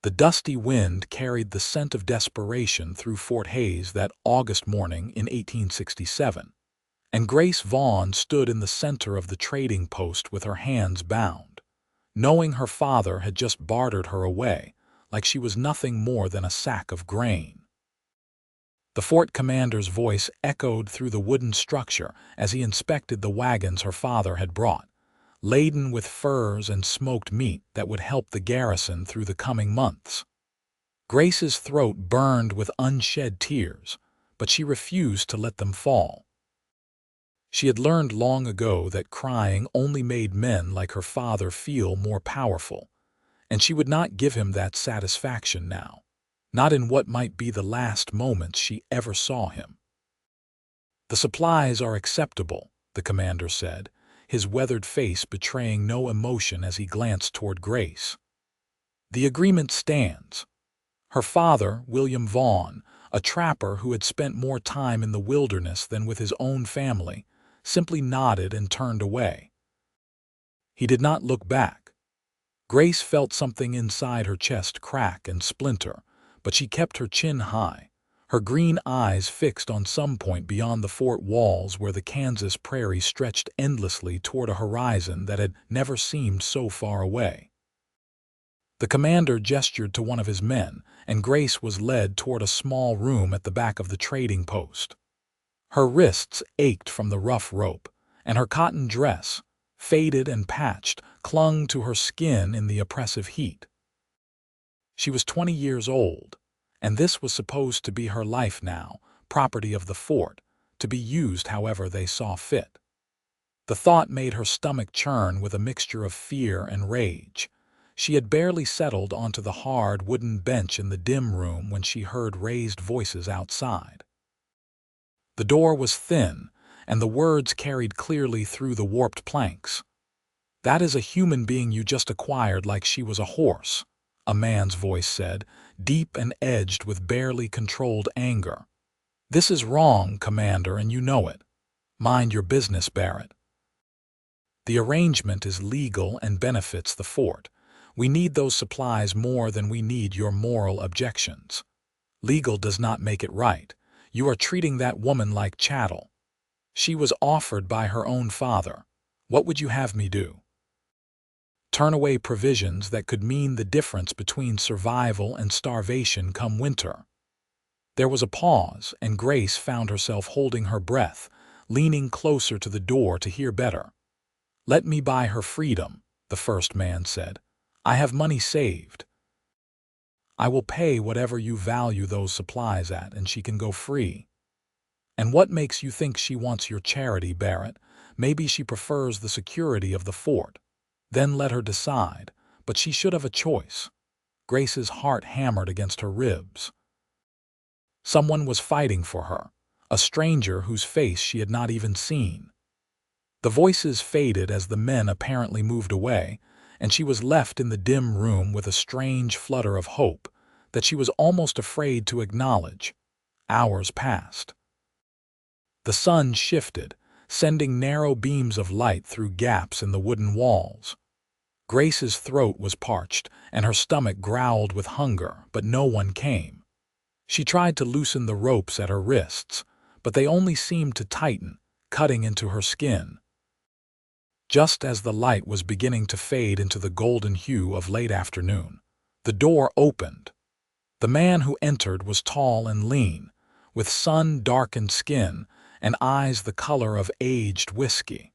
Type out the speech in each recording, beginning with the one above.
The dusty wind carried the scent of desperation through Fort Hays that August morning in 1867, and Grace Vaughn stood in the center of the trading post with her hands bound, knowing her father had just bartered her away like she was nothing more than a sack of grain. The fort commander's voice echoed through the wooden structure as he inspected the wagons her father had brought, laden with furs and smoked meat that would help the garrison through the coming months. Grace's throat burned with unshed tears, but she refused to let them fall. She had learned long ago that crying only made men like her father feel more powerful, and she would not give him that satisfaction now, not in what might be the last moments she ever saw him. "The supplies are acceptable," the commander said, his weathered face betraying no emotion as he glanced toward Grace. "The agreement stands." Her father, William Vaughn, a trapper who had spent more time in the wilderness than with his own family, simply nodded and turned away. He did not look back. Grace felt something inside her chest crack and splinter, but she kept her chin high, her green eyes fixed on some point beyond the fort walls where the Kansas prairie stretched endlessly toward a horizon that had never seemed so far away. The commander gestured to one of his men, and Grace was led toward a small room at the back of the trading post. Her wrists ached from the rough rope, and her cotton dress, faded and patched, clung to her skin in the oppressive heat. She was 20 years old, and this was supposed to be her life now, property of the fort, to be used however they saw fit. The thought made her stomach churn with a mixture of fear and rage. She had barely settled onto the hard wooden bench in the dim room when she heard raised voices outside. The door was thin, and the words carried clearly through the warped planks. "That is a human being you just acquired like she was a horse," a man's voice said, deep and edged with barely controlled anger. "This is wrong, Commander, and you know it. Mind your business, Barrett. The arrangement is legal and benefits the fort. We need those supplies more than we need your moral objections. Legal does not make it right. You are treating that woman like chattel. She was offered by her own father. What would you have me do? Turn away provisions that could mean the difference between survival and starvation come winter?" There was a pause, and Grace found herself holding her breath, leaning closer to the door to hear better. "Let me buy her freedom," the first man said. "I have money saved. I will pay whatever you value those supplies at, and she can go free." "And what makes you think she wants your charity, Barrett? Maybe she prefers the security of the fort. Then let her decide, but she should have a choice." Grace's heart hammered against her ribs. Someone was fighting for her, a stranger whose face she had not even seen. The voices faded as the men apparently moved away, and she was left in the dim room with a strange flutter of hope that she was almost afraid to acknowledge. Hours passed. The sun shifted, sending narrow beams of light through gaps in the wooden walls. Grace's throat was parched, and her stomach growled with hunger, but no one came. She tried to loosen the ropes at her wrists, but they only seemed to tighten, cutting into her skin. Just as the light was beginning to fade into the golden hue of late afternoon, the door opened. The man who entered was tall and lean, with sun-darkened skin and eyes the color of aged whiskey.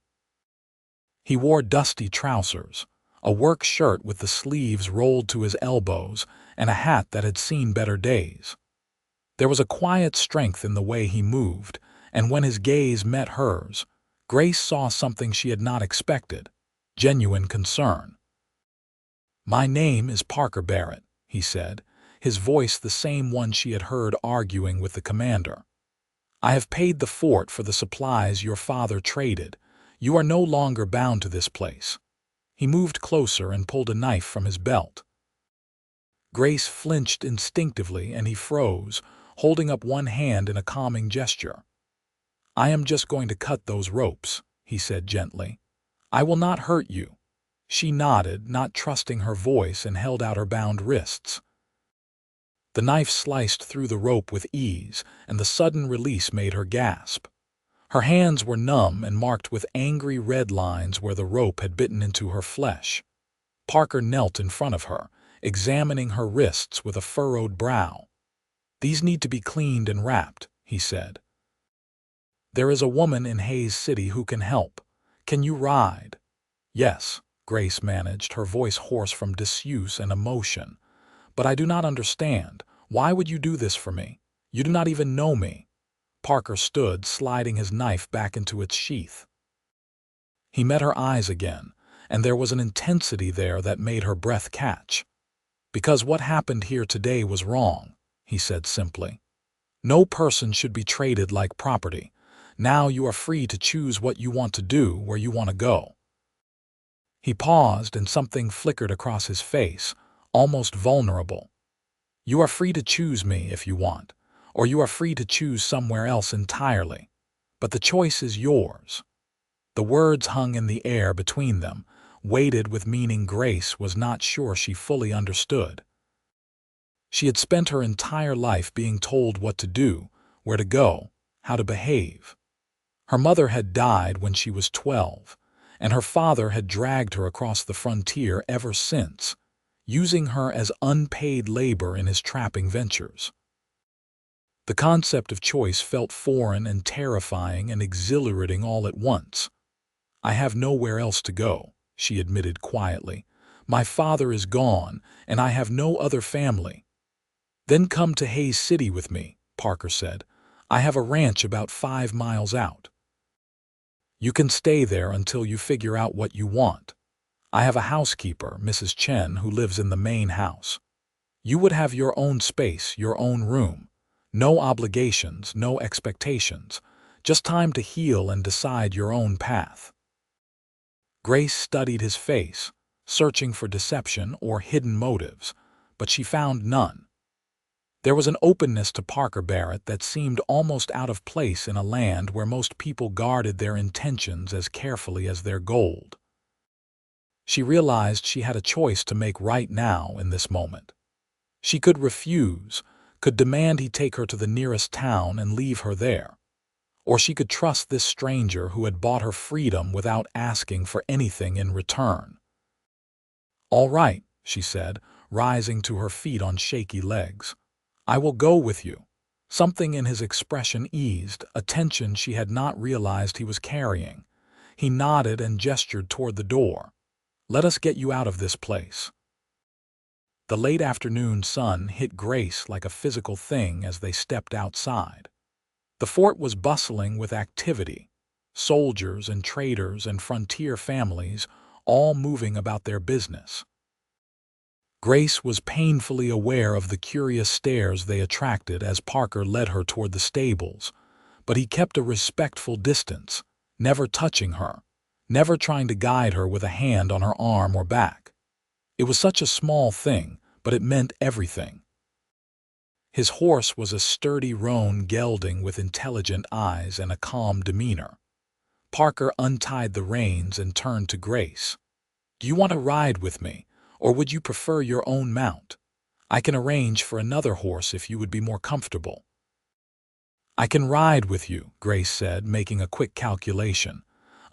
He wore dusty trousers, a work shirt with the sleeves rolled to his elbows, and a hat that had seen better days. There was a quiet strength in the way he moved, and when his gaze met hers, Grace saw something she had not expected: genuine concern. "My name is Parker Barrett," he said, his voice the same one she had heard arguing with the commander. "I have paid the fort for the supplies your father traded. You are no longer bound to this place." He moved closer and pulled a knife from his belt. Grace flinched instinctively, and he froze, holding up one hand in a calming gesture. "I am just going to cut those ropes," he said gently. "I will not hurt you." She nodded, not trusting her voice, and held out her bound wrists. The knife sliced through the rope with ease, and the sudden release made her gasp. Her hands were numb and marked with angry red lines where the rope had bitten into her flesh. Parker knelt in front of her, examining her wrists with a furrowed brow. "These need to be cleaned and wrapped," he said. "There is a woman in Hayes City who can help. Can you ride?" "Yes," Grace managed, her voice hoarse from disuse and emotion. "But I do not understand. Why would you do this for me? You do not even know me." Parker stood, sliding his knife back into its sheath. He met her eyes again, and there was an intensity there that made her breath catch. "Because what happened here today was wrong," he said simply. "No person should be traded like property. Now you are free to choose what you want to do, where you want to go." He paused, and something flickered across his face, almost vulnerable. "You are free to choose me if you want, or you are free to choose somewhere else entirely. But the choice is yours." The words hung in the air between them, weighted with meaning Grace was not sure she fully understood. She had spent her entire life being told what to do, where to go, how to behave. Her mother had died when she was 12, and her father had dragged her across the frontier ever since, using her as unpaid labor in his trapping ventures. The concept of choice felt foreign and terrifying and exhilarating all at once. "I have nowhere else to go," she admitted quietly. "My father is gone, and I have no other family." "Then come to Hayes City with me," Parker said. "I have a ranch about 5 miles out. You can stay there until you figure out what you want. I have a housekeeper, Mrs. Chen, who lives in the main house. You would have your own space, your own room. No obligations, no expectations. Just time to heal and decide your own path." Grace studied his face, searching for deception or hidden motives, but she found none. There was an openness to Parker Barrett that seemed almost out of place in a land where most people guarded their intentions as carefully as their gold. She realized she had a choice to make right now in this moment. She could refuse, could demand he take her to the nearest town and leave her there. Or she could trust this stranger who had bought her freedom without asking for anything in return. "All right," she said, rising to her feet on shaky legs. "I will go with you." Something in his expression eased, a tension she had not realized he was carrying. He nodded and gestured toward the door. "Let us get you out of this place." The late afternoon sun hit Grace like a physical thing as they stepped outside. The fort was bustling with activity. Soldiers and traders and frontier families, all moving about their business. Grace was painfully aware of the curious stares they attracted as Parker led her toward the stables, but he kept a respectful distance, never touching her, never trying to guide her with a hand on her arm or back. It was such a small thing, but it meant everything. His horse was a sturdy roan gelding with intelligent eyes and a calm demeanor. Parker untied the reins and turned to Grace. "Do you want to ride with me, or would you prefer your own mount? I can arrange for another horse if you would be more comfortable." "I can ride with you," Grace said, making a quick calculation.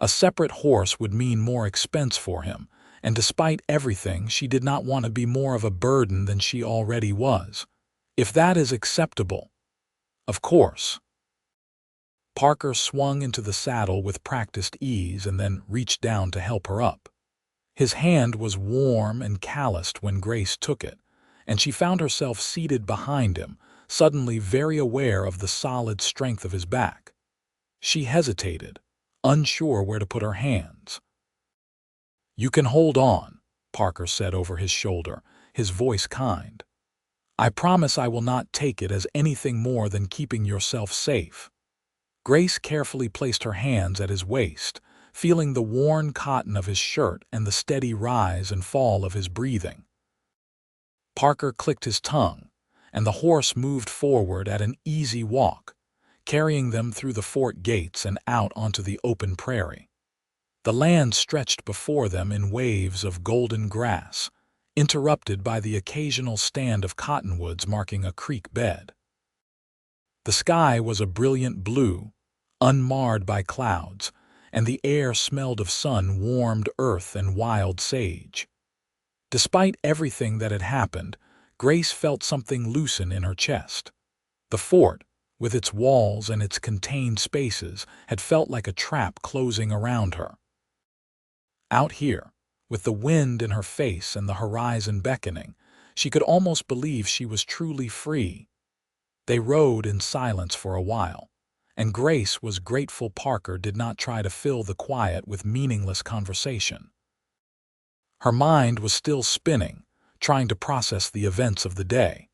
A separate horse would mean more expense for him, and despite everything, she did not want to be more of a burden than she already was. "If that is acceptable." "Of course." Parker swung into the saddle with practiced ease and then reached down to help her up. His hand was warm and calloused when Grace took it, and she found herself seated behind him, suddenly very aware of the solid strength of his back. She hesitated, unsure where to put her hands. "You can hold on," Parker said over his shoulder, his voice kind. "I promise I will not take it as anything more than keeping yourself safe." Grace carefully placed her hands at his waist, feeling the worn cotton of his shirt and the steady rise and fall of his breathing. Parker clicked his tongue, and the horse moved forward at an easy walk, carrying them through the fort gates and out onto the open prairie. The land stretched before them in waves of golden grass, interrupted by the occasional stand of cottonwoods marking a creek bed. The sky was a brilliant blue, unmarred by clouds, and the air smelled of sun-warmed earth and wild sage. Despite everything that had happened, Grace felt something loosen in her chest. The fort, with its walls and its contained spaces, had felt like a trap closing around her. Out here, with the wind in her face and the horizon beckoning, she could almost believe she was truly free. They rode in silence for a while, and Grace was grateful Parker did not try to fill the quiet with meaningless conversation. Her mind was still spinning, trying to process the events of the day.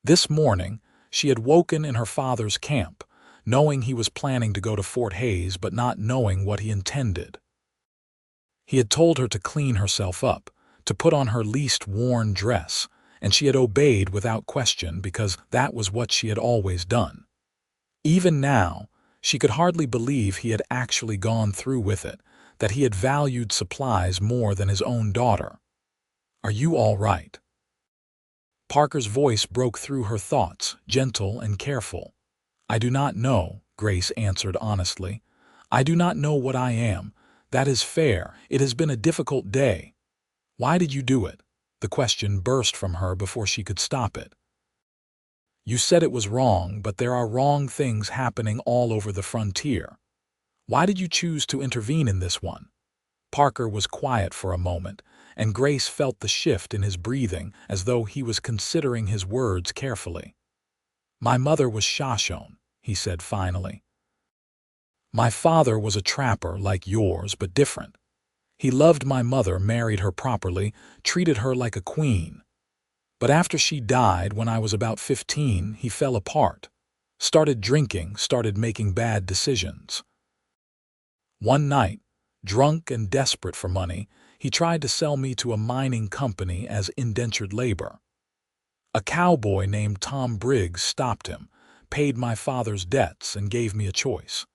This morning, she had woken in her father's camp, knowing he was planning to go to Fort Hays but not knowing what he intended. He had told her to clean herself up, to put on her least worn dress, and she had obeyed without question because that was what she had always done. Even now, she could hardly believe he had actually gone through with it, that he had valued supplies more than his own daughter. "Are you all right?" Parker's voice broke through her thoughts, gentle and careful. "I do not know," Grace answered honestly. "I do not know what I am. That is fair. It has been a difficult day." "Why did you do it?" The question burst from her before she could stop it. "You said it was wrong, but there are wrong things happening all over the frontier. Why did you choose to intervene in this one?" Parker was quiet for a moment, and Grace felt the shift in his breathing as though he was considering his words carefully. "My mother was Shoshone," he said finally. "My father was a trapper like yours, but different. He loved my mother, married her properly, treated her like a queen. But after she died when I was about 15, he fell apart. Started drinking, started making bad decisions. One night, drunk and desperate for money, he tried to sell me to a mining company as indentured labor. A cowboy named Tom Briggs stopped him, paid my father's debts, and gave me a choice.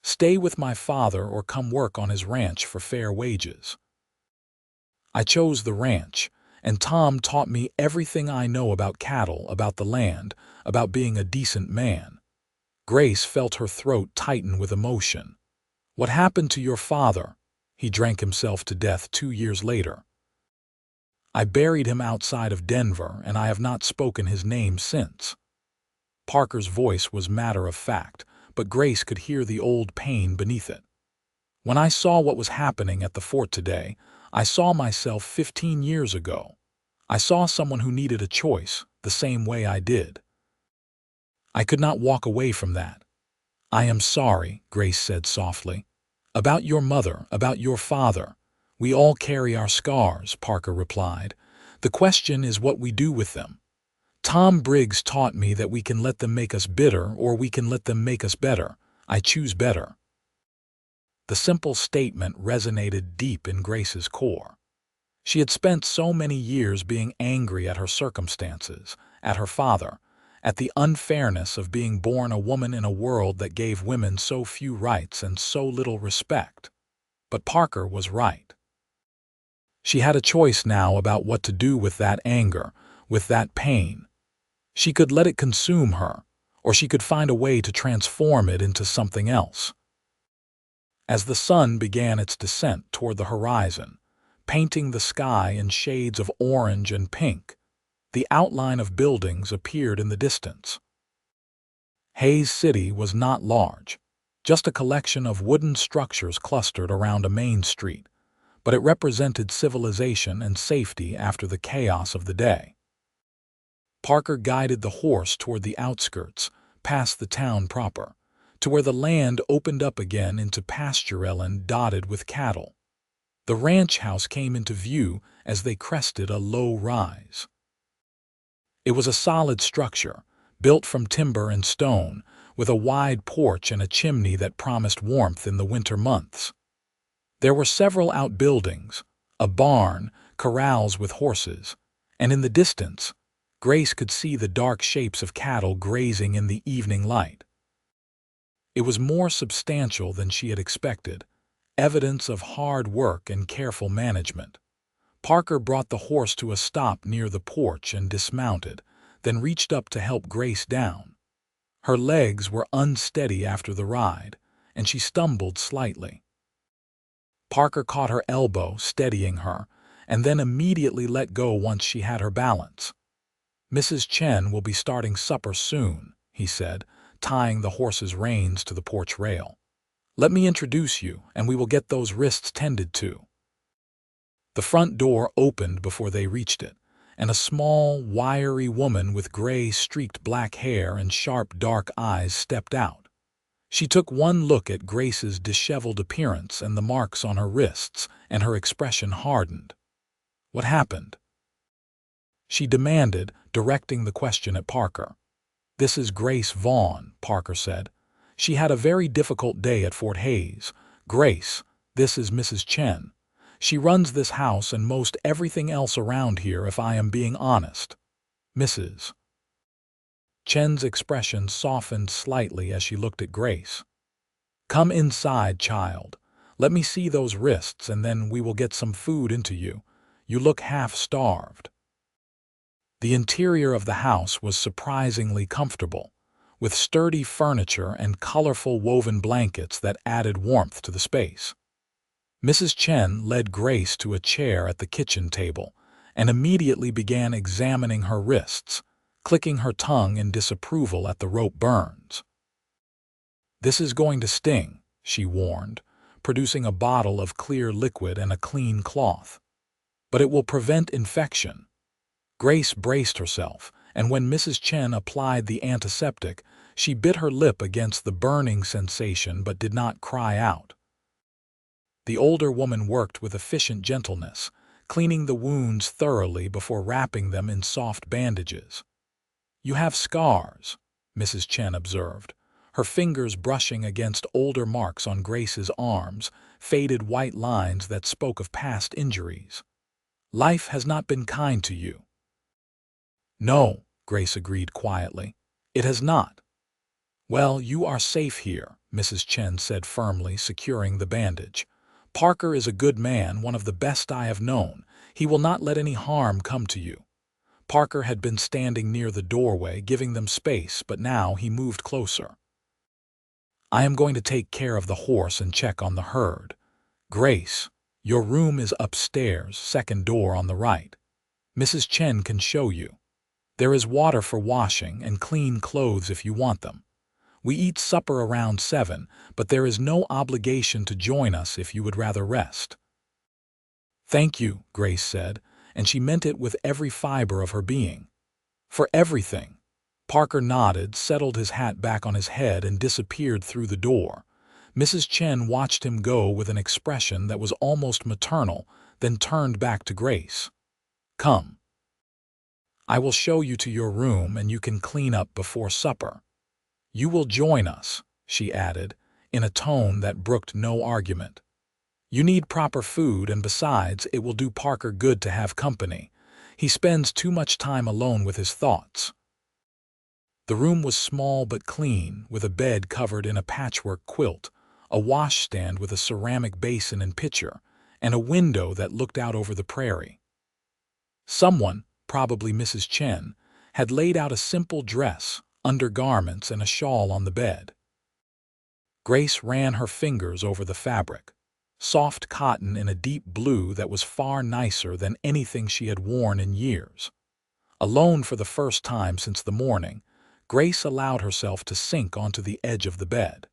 Stay with my father or come work on his ranch for fair wages. I chose the ranch, and Tom taught me everything I know about cattle, about the land, about being a decent man." Grace felt her throat tighten with emotion. "What happened to your father?" "He drank himself to death 2 years later. I buried him outside of Denver, and I have not spoken his name since." Parker's voice was matter of fact, but Grace could hear the old pain beneath it. "When I saw what was happening at the fort today, I saw myself 15 years ago. I saw someone who needed a choice, the same way I did. I could not walk away from that." "I am sorry," Grace said softly. "About your mother, about your father. We all carry our scars," Parker replied. "The question is what we do with them. Tom Briggs taught me that we can let them make us bitter or we can let them make us better. I choose better." The simple statement resonated deep in Grace's core. She had spent so many years being angry at her circumstances, at her father, at the unfairness of being born a woman in a world that gave women so few rights and so little respect. But Parker was right. She had a choice now about what to do with that anger, with that pain. She could let it consume her, or she could find a way to transform it into something else. As the sun began its descent toward the horizon, painting the sky in shades of orange and pink, the outline of buildings appeared in the distance. Hays City was not large, just a collection of wooden structures clustered around a main street, but it represented civilization and safety after the chaos of the day. Parker guided the horse toward the outskirts, past the town proper, to where the land opened up again into pastureland dotted with cattle. The ranch house came into view as they crested a low rise. It was a solid structure, built from timber and stone, with a wide porch and a chimney that promised warmth in the winter months. There were several outbuildings, a barn, corrals with horses, and in the distance, Grace could see the dark shapes of cattle grazing in the evening light. It was more substantial than she had expected, evidence of hard work and careful management. Parker brought the horse to a stop near the porch and dismounted, then reached up to help Grace down. Her legs were unsteady after the ride, and she stumbled slightly. Parker caught her elbow, steadying her, and then immediately let go once she had her balance. "Mrs. Chen will be starting supper soon," he said, tying the horse's reins to the porch rail. "Let me introduce you, and we will get those wrists tended to." The front door opened before they reached it, and a small, wiry woman with gray, streaked black hair and sharp, dark eyes stepped out. She took one look at Grace's disheveled appearance and the marks on her wrists, and her expression hardened. "What happened?" she demanded, directing the question at Parker. "This is Grace Vaughn," Parker said. "She had a very difficult day at Fort Hays. Grace, this is Mrs. Chen. She runs this house and most everything else around here, if I am being honest." Mrs. Chen's expression softened slightly as she looked at Grace. "Come inside, child. Let me see those wrists, and then we will get some food into you. You look half-starved." The interior of the house was surprisingly comfortable, with sturdy furniture and colorful woven blankets that added warmth to the space. Mrs. Chen led Grace to a chair at the kitchen table and immediately began examining her wrists, clicking her tongue in disapproval at the rope burns. "This is going to sting," she warned, producing a bottle of clear liquid and a clean cloth. "But it will prevent infection." Grace braced herself, and when Mrs. Chen applied the antiseptic, she bit her lip against the burning sensation but did not cry out. The older woman worked with efficient gentleness, cleaning the wounds thoroughly before wrapping them in soft bandages. "You have scars," Mrs. Chen observed, her fingers brushing against older marks on Grace's arms, faded white lines that spoke of past injuries. "Life has not been kind to you." "No," Grace agreed quietly. "It has not." "Well, you are safe here," Mrs. Chen said firmly, securing the bandage. "Parker is a good man, one of the best I have known. He will not let any harm come to you." Parker had been standing near the doorway, giving them space, but now he moved closer. "I am going to take care of the horse and check on the herd. Grace, your room is upstairs, second door on the right. Mrs. Chen can show you. There is water for washing and clean clothes if you want them. We eat supper around 7, but there is no obligation to join us if you would rather rest." "Thank you," Grace said, and she meant it with every fiber of her being. "For everything." Parker nodded, settled his hat back on his head, and disappeared through the door. Mrs. Chen watched him go with an expression that was almost maternal, then turned back to Grace. "Come. I will show you to your room and you can clean up before supper. You will join us," she added, in a tone that brooked no argument. "You need proper food, and besides, it will do Parker good to have company. He spends too much time alone with his thoughts." The room was small but clean, with a bed covered in a patchwork quilt, a washstand with a ceramic basin and pitcher, and a window that looked out over the prairie. Someone, probably Mrs. Chen, had laid out a simple dress, undergarments, and a shawl on the bed. Grace ran her fingers over the fabric, soft cotton in a deep blue that was far nicer than anything she had worn in years. Alone for the first time since the morning, Grace allowed herself to sink onto the edge of the bed.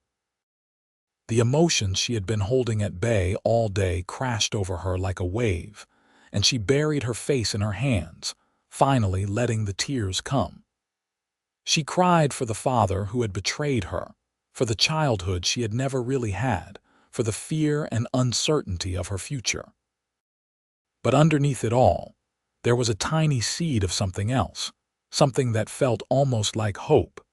The emotions she had been holding at bay all day crashed over her like a wave, and she buried her face in her hands, finally letting the tears come. She cried for the father who had betrayed her, for the childhood she had never really had, for the fear and uncertainty of her future. But underneath it all, there was a tiny seed of something else, something that felt almost like hope.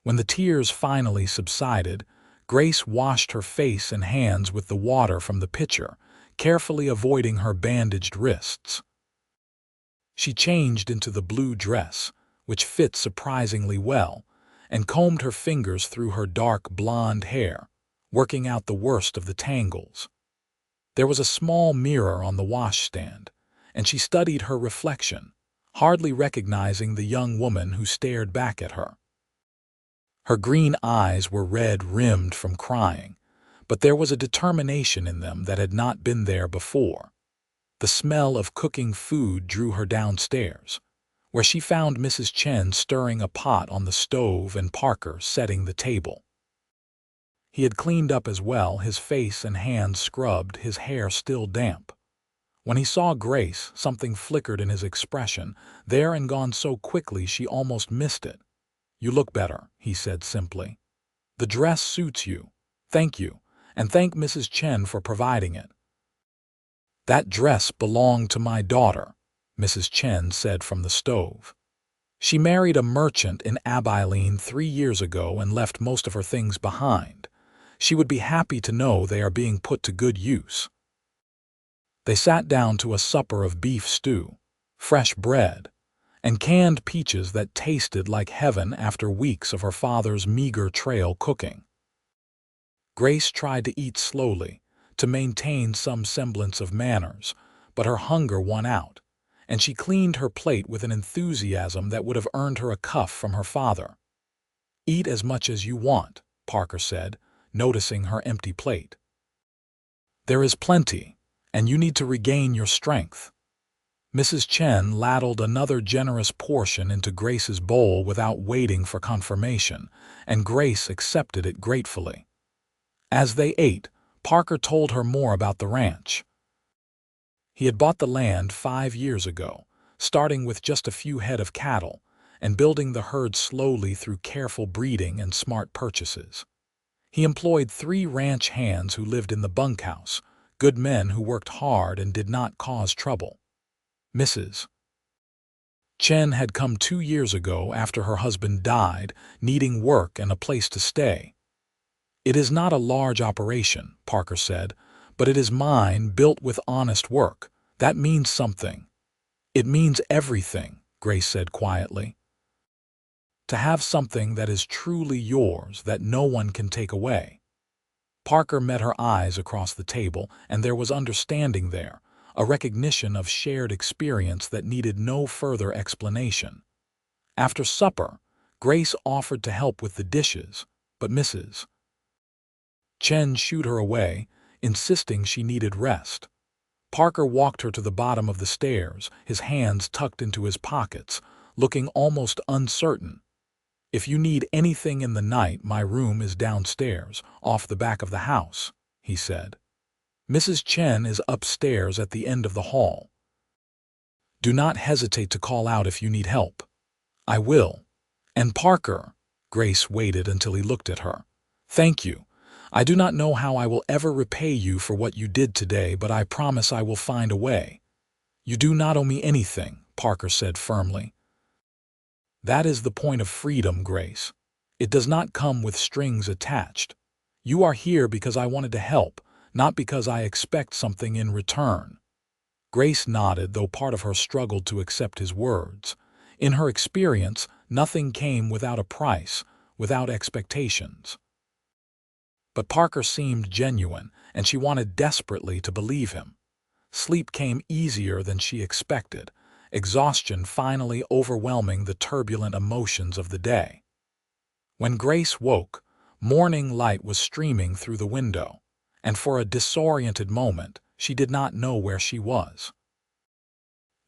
When the tears finally subsided, Grace washed her face and hands with the water from the pitcher, carefully avoiding her bandaged wrists. She changed into the blue dress, which fit surprisingly well, and combed her fingers through her dark blonde hair, working out the worst of the tangles. There was a small mirror on the washstand, and she studied her reflection, hardly recognizing the young woman who stared back at her. Her green eyes were red-rimmed from crying, but there was a determination in them that had not been there before. The smell of cooking food drew her downstairs, where she found Mrs. Chen stirring a pot on the stove and Parker setting the table. He had cleaned up as well, his face and hands scrubbed, his hair still damp. When he saw Grace, something flickered in his expression, there and gone so quickly she almost missed it. "You look better," he said simply. "The dress suits you. Thank you, and thank Mrs. Chen for providing it." "That dress belonged to my daughter," Mrs. Chen said from the stove. "She married a merchant in Abilene 3 years ago and left most of her things behind. She would be happy to know they are being put to good use." They sat down to a supper of beef stew, fresh bread, and canned peaches that tasted like heaven after weeks of her father's meager trail cooking. Grace tried to eat slowly, to maintain some semblance of manners, but her hunger won out, and she cleaned her plate with an enthusiasm that would have earned her a cuff from her father. "Eat as much as you want," Parker said, noticing her empty plate. "There is plenty, and you need to regain your strength." Mrs. Chen ladled another generous portion into Grace's bowl without waiting for confirmation, and Grace accepted it gratefully. As they ate, Parker told her more about the ranch. He had bought the land 5 years ago, starting with just a few head of cattle, and building the herd slowly through careful breeding and smart purchases. He employed 3 ranch hands who lived in the bunkhouse, good men who worked hard and did not cause trouble. Mrs. Chen had come 2 years ago after her husband died, needing work and a place to stay. "It is not a large operation," Parker said, "but it is mine, built with honest work. That means something." "It means everything," Grace said quietly. "To have something that is truly yours, that no one can take away." Parker met her eyes across the table, and there was understanding there, a recognition of shared experience that needed no further explanation. After supper, Grace offered to help with the dishes, but Mrs. Chen shooed her away, insisting she needed rest. Parker walked her to the bottom of the stairs, his hands tucked into his pockets, looking almost uncertain. "If you need anything in the night, my room is downstairs, off the back of the house," he said. "Mrs. Chen is upstairs at the end of the hall. Do not hesitate to call out if you need help." "I will." "And Parker," Grace waited until he looked at her. "Thank you. I do not know how I will ever repay you for what you did today, but I promise I will find a way." "You do not owe me anything," Parker said firmly. "That is the point of freedom, Grace. It does not come with strings attached. You are here because I wanted to help, not because I expect something in return." Grace nodded, though part of her struggled to accept his words. In her experience, nothing came without a price, without expectations. But Parker seemed genuine, and she wanted desperately to believe him. Sleep came easier than she expected, exhaustion finally overwhelming the turbulent emotions of the day. When Grace woke, morning light was streaming through the window, and for a disoriented moment, she did not know where she was.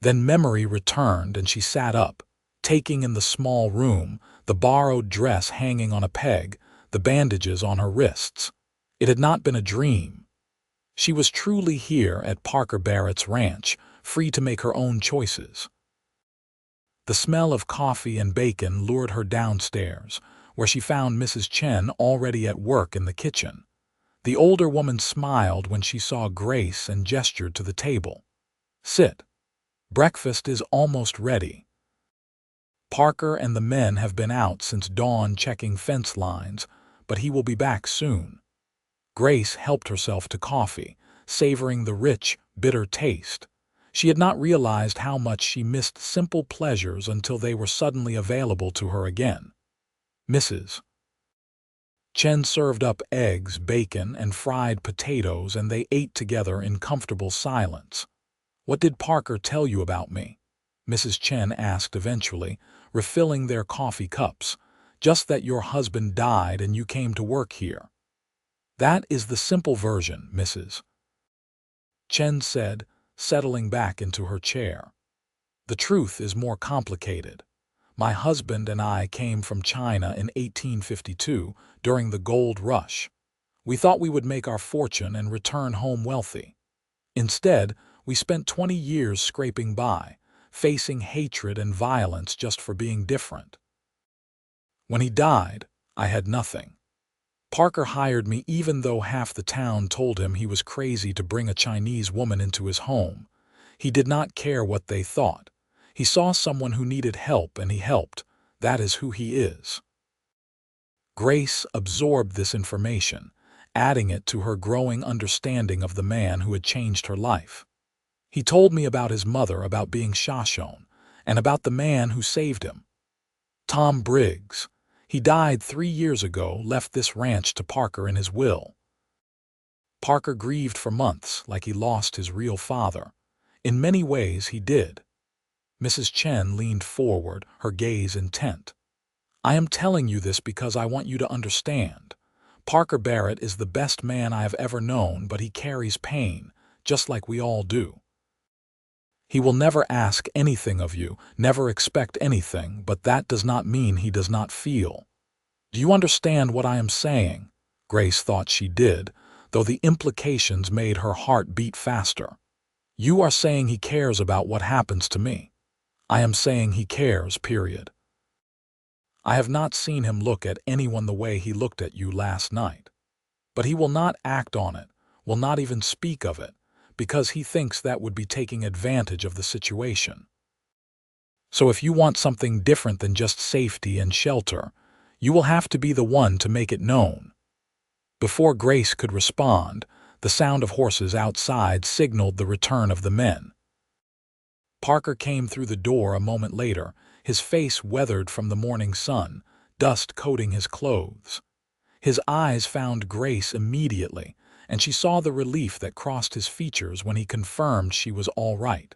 Then memory returned and she sat up, taking in the small room, the borrowed dress hanging on a peg, the bandages on her wrists. It had not been a dream. She was truly here at Parker Barrett's ranch, free to make her own choices. The smell of coffee and bacon lured her downstairs, where she found Mrs. Chen already at work in the kitchen. The older woman smiled when she saw Grace and gestured to the table. "Sit. Breakfast is almost ready. Parker and the men have been out since dawn checking fence lines, but he will be back soon." Grace helped herself to coffee, savoring the rich, bitter taste. She had not realized how much she missed simple pleasures until they were suddenly available to her again. Mrs. Chen served up eggs, bacon, and fried potatoes, and they ate together in comfortable silence. "What did Parker tell you about me?" Mrs. Chen asked eventually, refilling their coffee cups. "Just that your husband died and you came to work here." "That is the simple version, Mrs. Chen said, settling back into her chair. "The truth is more complicated. My husband and I came from China in 1852 during the gold rush. We thought we would make our fortune and return home wealthy. Instead, we spent 20 years scraping by, facing hatred and violence just for being different. When he died, I had nothing. Parker hired me even though half the town told him he was crazy to bring a Chinese woman into his home. He did not care what they thought. He saw someone who needed help and he helped. That is who he is." Grace absorbed this information, adding it to her growing understanding of the man who had changed her life. "He told me about his mother, about being Shoshone, and about the man who saved him. Tom Briggs. He died 3 years ago, left this ranch to Parker in his will. Parker grieved for months like he lost his real father. In many ways he did." Mrs. Chen leaned forward, her gaze intent. "I am telling you this because I want you to understand. Parker Barrett is the best man I have ever known, but he carries pain, just like we all do. He will never ask anything of you, never expect anything, but that does not mean he does not feel. Do you understand what I am saying?" Grace thought she did, though the implications made her heart beat faster. "You are saying he cares about what happens to me. I am saying he cares, period. I have not seen him look at anyone the way he looked at you last night. But he will not act on it, will not even speak of it, because he thinks that would be taking advantage of the situation. So if you want something different than just safety and shelter, you will have to be the one to make it known." Before Grace could respond, the sound of horses outside signaled the return of the men. Parker came through the door a moment later, his face weathered from the morning sun, dust coating his clothes. His eyes found Grace immediately, and she saw the relief that crossed his features when he confirmed she was all right.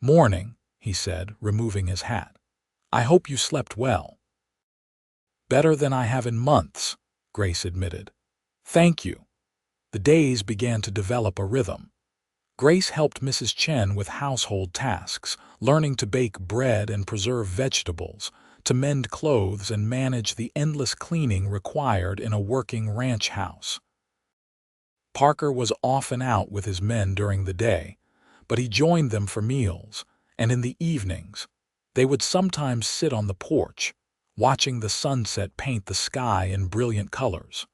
"Morning," he said, removing his hat. "I hope you slept well." "Better than I have in months," Grace admitted. "Thank you." The days began to develop a rhythm. Grace helped Mrs. Chen with household tasks, learning to bake bread and preserve vegetables, to mend clothes and manage the endless cleaning required in a working ranch house. Parker was often out with his men during the day, but he joined them for meals, and in the evenings, they would sometimes sit on the porch, watching the sunset paint the sky in brilliant colors.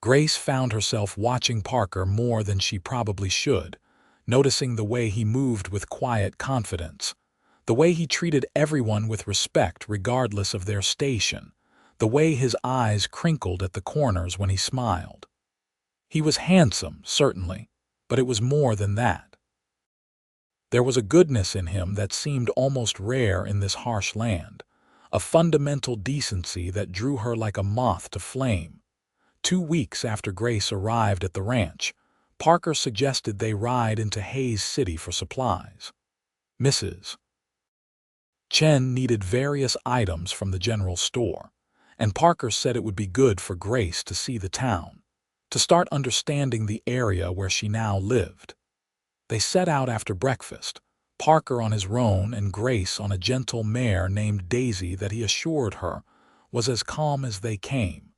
Grace found herself watching Parker more than she probably should, noticing the way he moved with quiet confidence, the way he treated everyone with respect regardless of their station, the way his eyes crinkled at the corners when he smiled. He was handsome, certainly, but it was more than that. There was a goodness in him that seemed almost rare in this harsh land, a fundamental decency that drew her like a moth to flame. 2 weeks after Grace arrived at the ranch, Parker suggested they ride into Hays City for supplies. Mrs. Chen needed various items from the general store, and Parker said it would be good for Grace to see the town, to start understanding the area where she now lived. They set out after breakfast, Parker on his roan and Grace on a gentle mare named Daisy that he assured her was as calm as they came.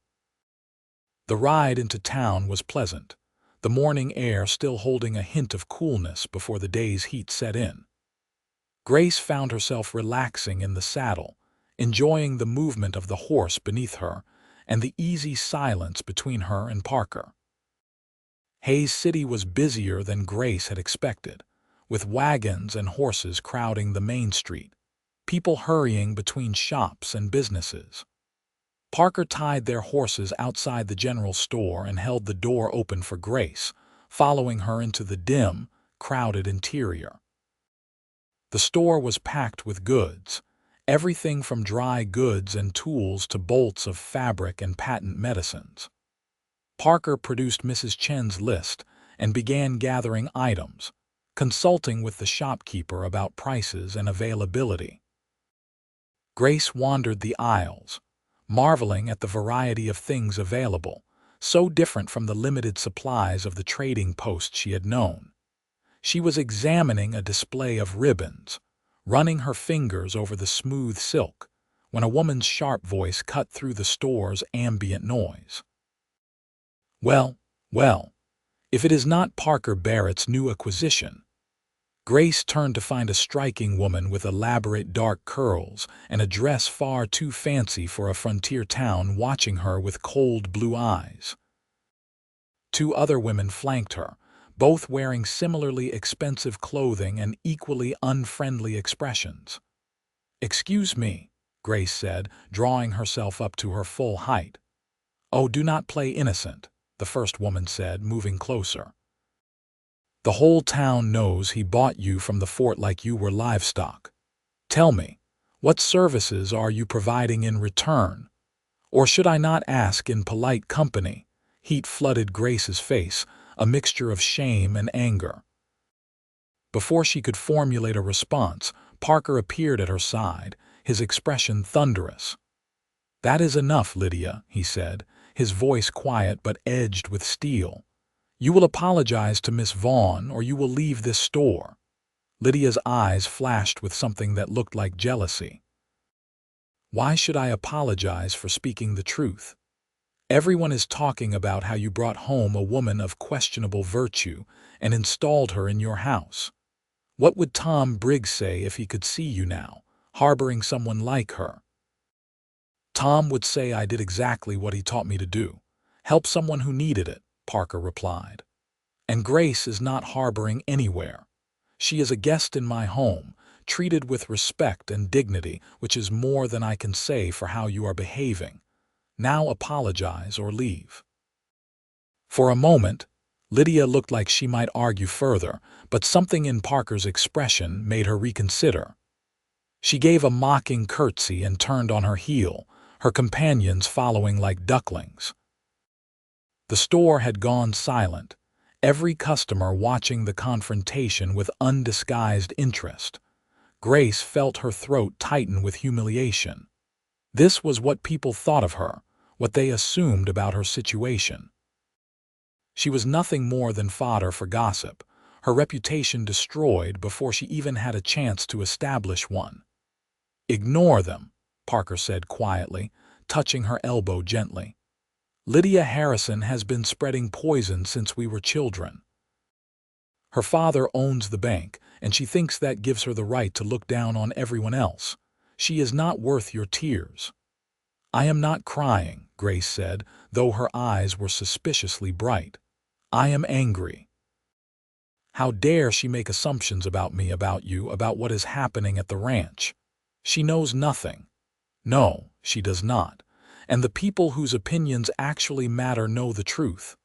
The ride into town was pleasant, the morning air still holding a hint of coolness before the day's heat set in. Grace found herself relaxing in the saddle, enjoying the movement of the horse beneath her and the easy silence between her and Parker. Hays City was busier than Grace had expected, with wagons and horses crowding the main street, people hurrying between shops and businesses. Parker tied their horses outside the general store and held the door open for Grace, following her into the dim, crowded interior. The store was packed with goods, everything from dry goods and tools to bolts of fabric and patent medicines. Parker produced Mrs. Chen's list and began gathering items, consulting with the shopkeeper about prices and availability. Grace wandered the aisles, marveling at the variety of things available, so different from the limited supplies of the trading post she had known. She was examining a display of ribbons, running her fingers over the smooth silk, when a woman's sharp voice cut through the store's ambient noise. "Well, well, if it is not Parker Barrett's new acquisition." Grace turned to find a striking woman with elaborate dark curls and a dress far too fancy for a frontier town watching her with cold blue eyes. Two other women flanked her, both wearing similarly expensive clothing and equally unfriendly expressions. "Excuse me," Grace said, drawing herself up to her full height. "Oh, do not play innocent," the first woman said, moving closer. "The whole town knows he bought you from the fort like you were livestock. Tell me, what services are you providing in return? Or should I not ask in polite company?" Heat flooded Grace's face, a mixture of shame and anger. Before she could formulate a response, Parker appeared at her side, his expression thunderous. "That is enough, Lydia," he said, his voice quiet but edged with steel. "You will apologize to Miss Vaughn or you will leave this store." Lydia's eyes flashed with something that looked like jealousy. "Why should I apologize for speaking the truth? Everyone is talking about how you brought home a woman of questionable virtue and installed her in your house. What would Tom Briggs say if he could see you now, harboring someone like her?" "Tom would say I did exactly what he taught me to do, help someone who needed it," Parker replied. "And Grace is not harboring anywhere. She is a guest in my home, treated with respect and dignity, which is more than I can say for how you are behaving. Now apologize or leave." For a moment, Lydia looked like she might argue further, but something in Parker's expression made her reconsider. She gave a mocking curtsy and turned on her heel, her companions following like ducklings. The store had gone silent, every customer watching the confrontation with undisguised interest. Grace felt her throat tighten with humiliation. This was what people thought of her, what they assumed about her situation. She was nothing more than fodder for gossip, her reputation destroyed before she even had a chance to establish one. "Ignore them," Parker said quietly, touching her elbow gently. "Lydia Harrison has been spreading poison since we were children. Her father owns the bank, and she thinks that gives her the right to look down on everyone else. She is not worth your tears." "I am not crying," Grace said, though her eyes were suspiciously bright. "I am angry. How dare she make assumptions about me, about you, about what is happening at the ranch? She knows nothing. No, she does not. And the people whose opinions actually matter know the truth.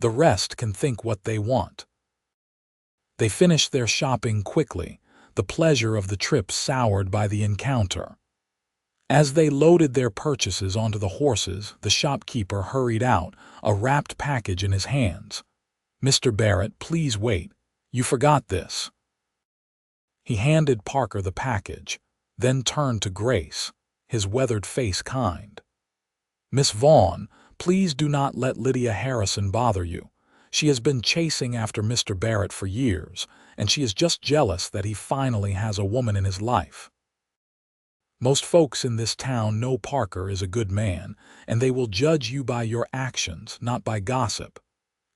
The rest can think what they want." They finished their shopping quickly, the pleasure of the trip soured by the encounter. As they loaded their purchases onto the horses, the shopkeeper hurried out, a wrapped package in his hands. "Mr. Barrett, please wait. You forgot this." He handed Parker the package, then turned to Grace, his weathered face kind. "Miss Vaughn, please do not let Lydia Harrison bother you. She has been chasing after Mr. Barrett for years, and she is just jealous that he finally has a woman in his life. Most folks in this town know Parker is a good man, and they will judge you by your actions, not by gossip."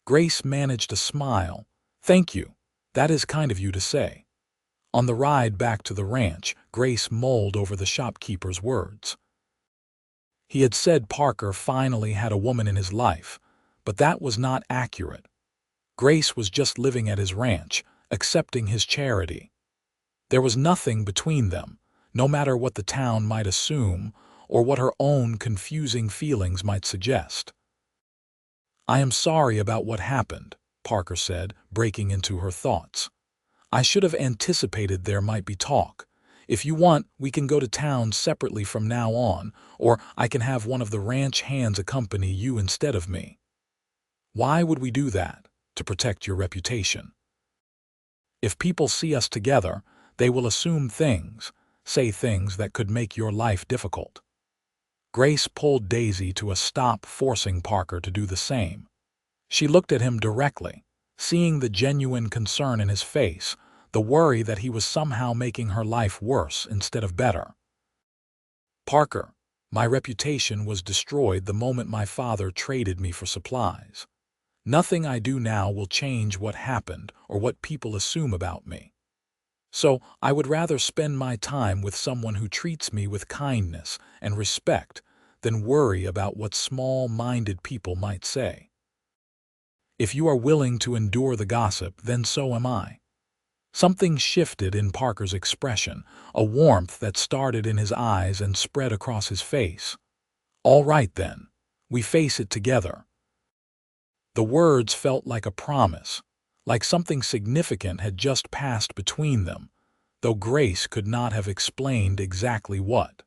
Grace managed a smile. "Thank you. That is kind of you to say." On the ride back to the ranch, Grace mulled over the shopkeeper's words. He had said Parker finally had a woman in his life, but that was not accurate. Grace was just living at his ranch, accepting his charity. There was nothing between them, no matter what the town might assume or what her own confusing feelings might suggest. "I am sorry about what happened," Parker said, breaking into her thoughts. "I should have anticipated there might be talk. If you want, we can go to town separately from now on, or I can have one of the ranch hands accompany you instead of me." "Why would we do that?" "To protect your reputation." If people see us together, they will assume things, say things that could make your life difficult. Grace pulled Daisy to a stop, forcing Parker to do the same. She looked at him directly, seeing the genuine concern in his face, the worry that he was somehow making her life worse instead of better. "Parker, my reputation was destroyed the moment my father traded me for supplies. Nothing I do now will change what happened or what people assume about me. So I would rather spend my time with someone who treats me with kindness and respect than worry about what small-minded people might say. If you are willing to endure the gossip, then so am I." Something shifted in Parker's expression, a warmth that started in his eyes and spread across his face. "All right then, we face it together." The words felt like a promise, like something significant had just passed between them, though Grace could not have explained exactly what.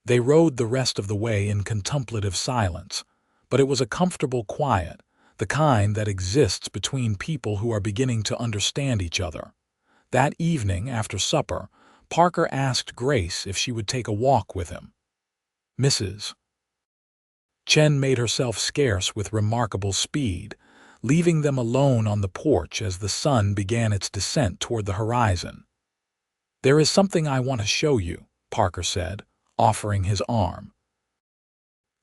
They rode the rest of the way in contemplative silence, but it was a comfortable quiet, the kind that exists between people who are beginning to understand each other. That evening, after supper, Parker asked Grace if she would take a walk with him. Mrs. Chen made herself scarce with remarkable speed, leaving them alone on the porch as the sun began its descent toward the horizon. "There is something I want to show you," Parker said, offering his arm.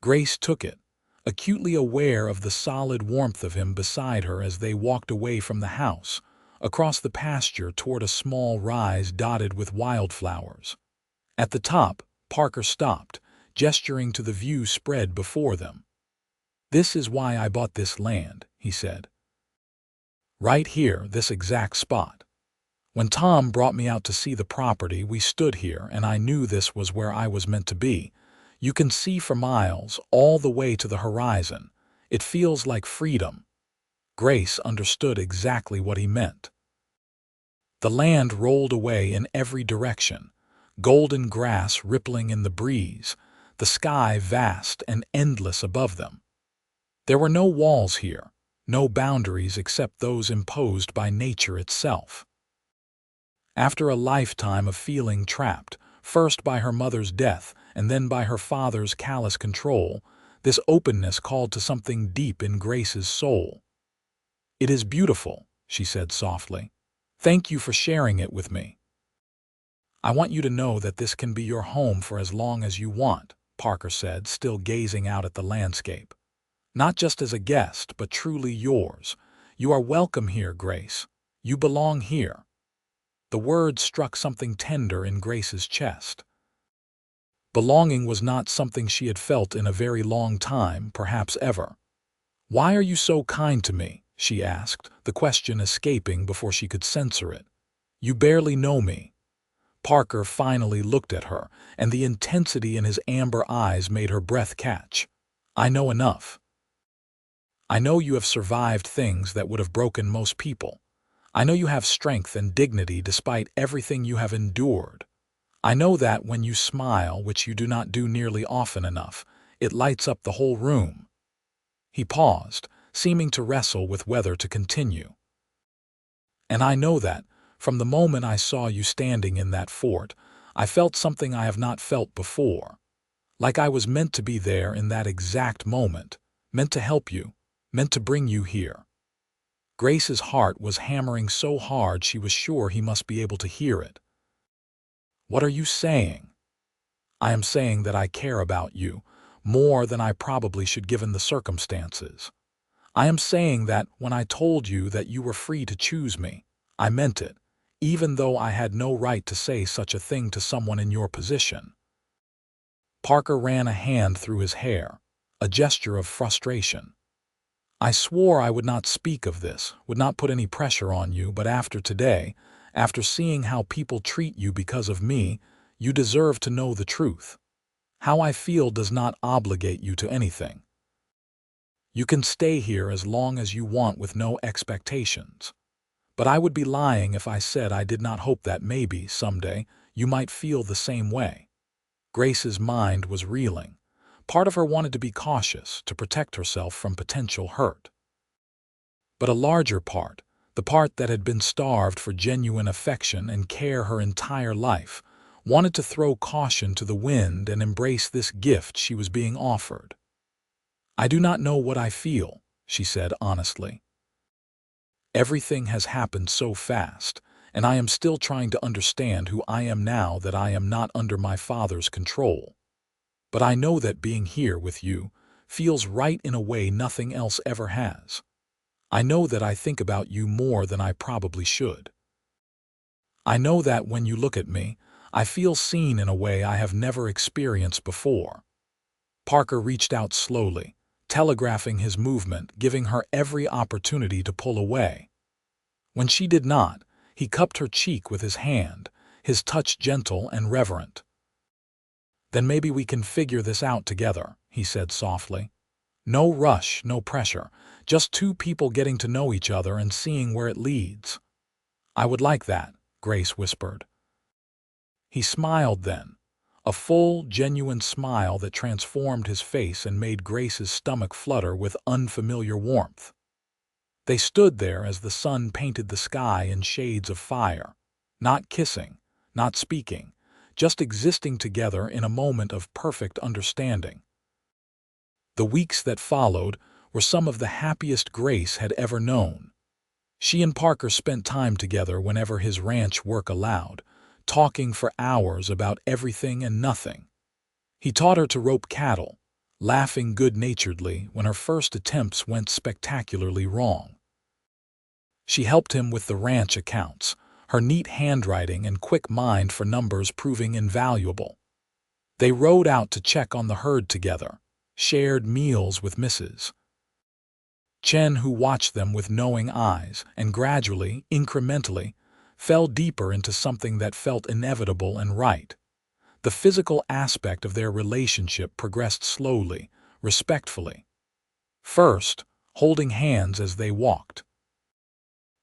Grace took it, acutely aware of the solid warmth of him beside her as they walked away from the house, across the pasture toward a small rise dotted with wildflowers. At the top, Parker stopped, gesturing to the view spread before them. "This is why I bought this land," he said. "Right here, this exact spot. When Tom brought me out to see the property, we stood here and I knew this was where I was meant to be. You can see for miles, all the way to the horizon. It feels like freedom." Grace understood exactly what he meant. The land rolled away in every direction, golden grass rippling in the breeze, the sky vast and endless above them. There were no walls here, no boundaries except those imposed by nature itself. After a lifetime of feeling trapped, first by her mother's death and then by her father's callous control, this openness called to something deep in Grace's soul. "It is beautiful," she said softly. "Thank you for sharing it with me." "I want you to know that this can be your home for as long as you want," Parker said, still gazing out at the landscape. "Not just as a guest, but truly yours. You are welcome here, Grace. You belong here." The words struck something tender in Grace's chest. Belonging was not something she had felt in a very long time, perhaps ever. "Why are you so kind to me?" she asked, the question escaping before she could censor it. "You barely know me." Parker finally looked at her, and the intensity in his amber eyes made her breath catch. "I know enough. I know you have survived things that would have broken most people. I know you have strength and dignity despite everything you have endured. I know that when you smile, which you do not do nearly often enough, it lights up the whole room." He paused, seeming to wrestle with whether to continue. "And I know that, from the moment I saw you standing in that fort, I felt something I have not felt before. Like I was meant to be there in that exact moment, meant to help you, meant to bring you here." Grace's heart was hammering so hard she was sure he must be able to hear it. "What are you saying?" "I am saying that I care about you, more than I probably should given the circumstances. I am saying that when I told you that you were free to choose me, I meant it, even though I had no right to say such a thing to someone in your position." Parker ran a hand through his hair, a gesture of frustration. "I swore I would not speak of this, would not put any pressure on you, but after today, after seeing how people treat you because of me, you deserve to know the truth. How I feel does not obligate you to anything. You can stay here as long as you want with no expectations. But I would be lying if I said I did not hope that maybe, someday, you might feel the same way." Grace's mind was reeling. Part of her wanted to be cautious, to protect herself from potential hurt. But a larger part, The part that had been starved for genuine affection and care her entire life, wanted to throw caution to the wind and embrace this gift she was being offered. "I do not know what I feel," she said honestly. "Everything has happened so fast, and I am still trying to understand who I am now that I am not under my father's control. But I know that being here with you feels right in a way nothing else ever has. I know that I think about you more than I probably should. I know that when you look at me, I feel seen in a way I have never experienced before." Parker reached out slowly, telegraphing his movement, giving her every opportunity to pull away. When she did not, he cupped her cheek with his hand, his touch gentle and reverent. "Then maybe we can figure this out together," he said softly. "No rush, no pressure, just two people getting to know each other and seeing where it leads." "I would like that," Grace whispered. He smiled then, a full, genuine smile that transformed his face and made Grace's stomach flutter with unfamiliar warmth. They stood there as the sun painted the sky in shades of fire, not kissing, not speaking, just existing together in a moment of perfect understanding. The weeks that followed were some of the happiest Grace had ever known. She and Parker spent time together whenever his ranch work allowed, talking for hours about everything and nothing. He taught her to rope cattle, laughing good-naturedly when her first attempts went spectacularly wrong. She helped him with the ranch accounts, her neat handwriting and quick mind for numbers proving invaluable. They rode out to check on the herd together, shared meals with Mrs. Chen, who watched them with knowing eyes, and gradually, incrementally, fell deeper into something that felt inevitable and right. The physical aspect of their relationship progressed slowly, respectfully. First, holding hands as they walked.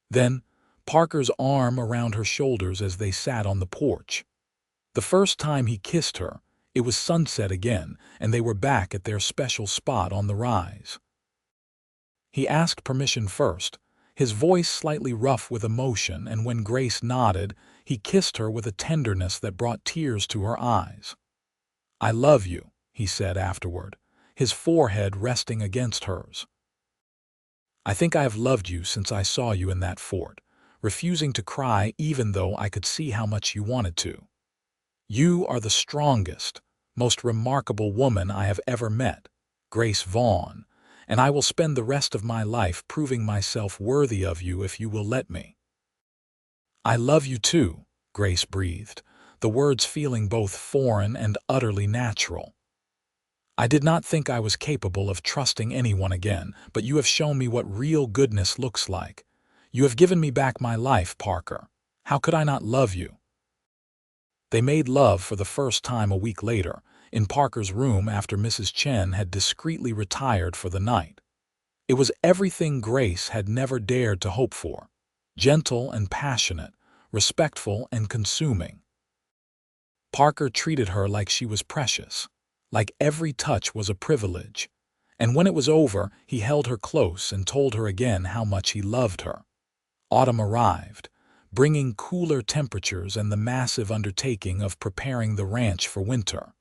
Then, Parker's arm around her shoulders as they sat on the porch. The first time he kissed her, it was sunset again, and they were back at their special spot on the rise. He asked permission first, his voice slightly rough with emotion, and when Grace nodded, he kissed her with a tenderness that brought tears to her eyes. "I love you," he said afterward, his forehead resting against hers. "I think I have loved you since I saw you in that fort, refusing to cry even though I could see how much you wanted to. You are the strongest, most remarkable woman I have ever met, Grace Vaughn, and I will spend the rest of my life proving myself worthy of you if you will let me." "I love you too," Grace breathed, the words feeling both foreign and utterly natural. "I did not think I was capable of trusting anyone again, but you have shown me what real goodness looks like. You have given me back my life, Parker. How could I not love you?" They made love for the first time a week later, in Parker's room after Mrs. Chen had discreetly retired for the night. It was everything Grace had never dared to hope for, gentle and passionate, respectful and consuming. Parker treated her like she was precious, like every touch was a privilege, and when it was over, he held her close and told her again how much he loved her. Autumn arrived, bringing cooler temperatures and the massive undertaking of preparing the ranch for winter.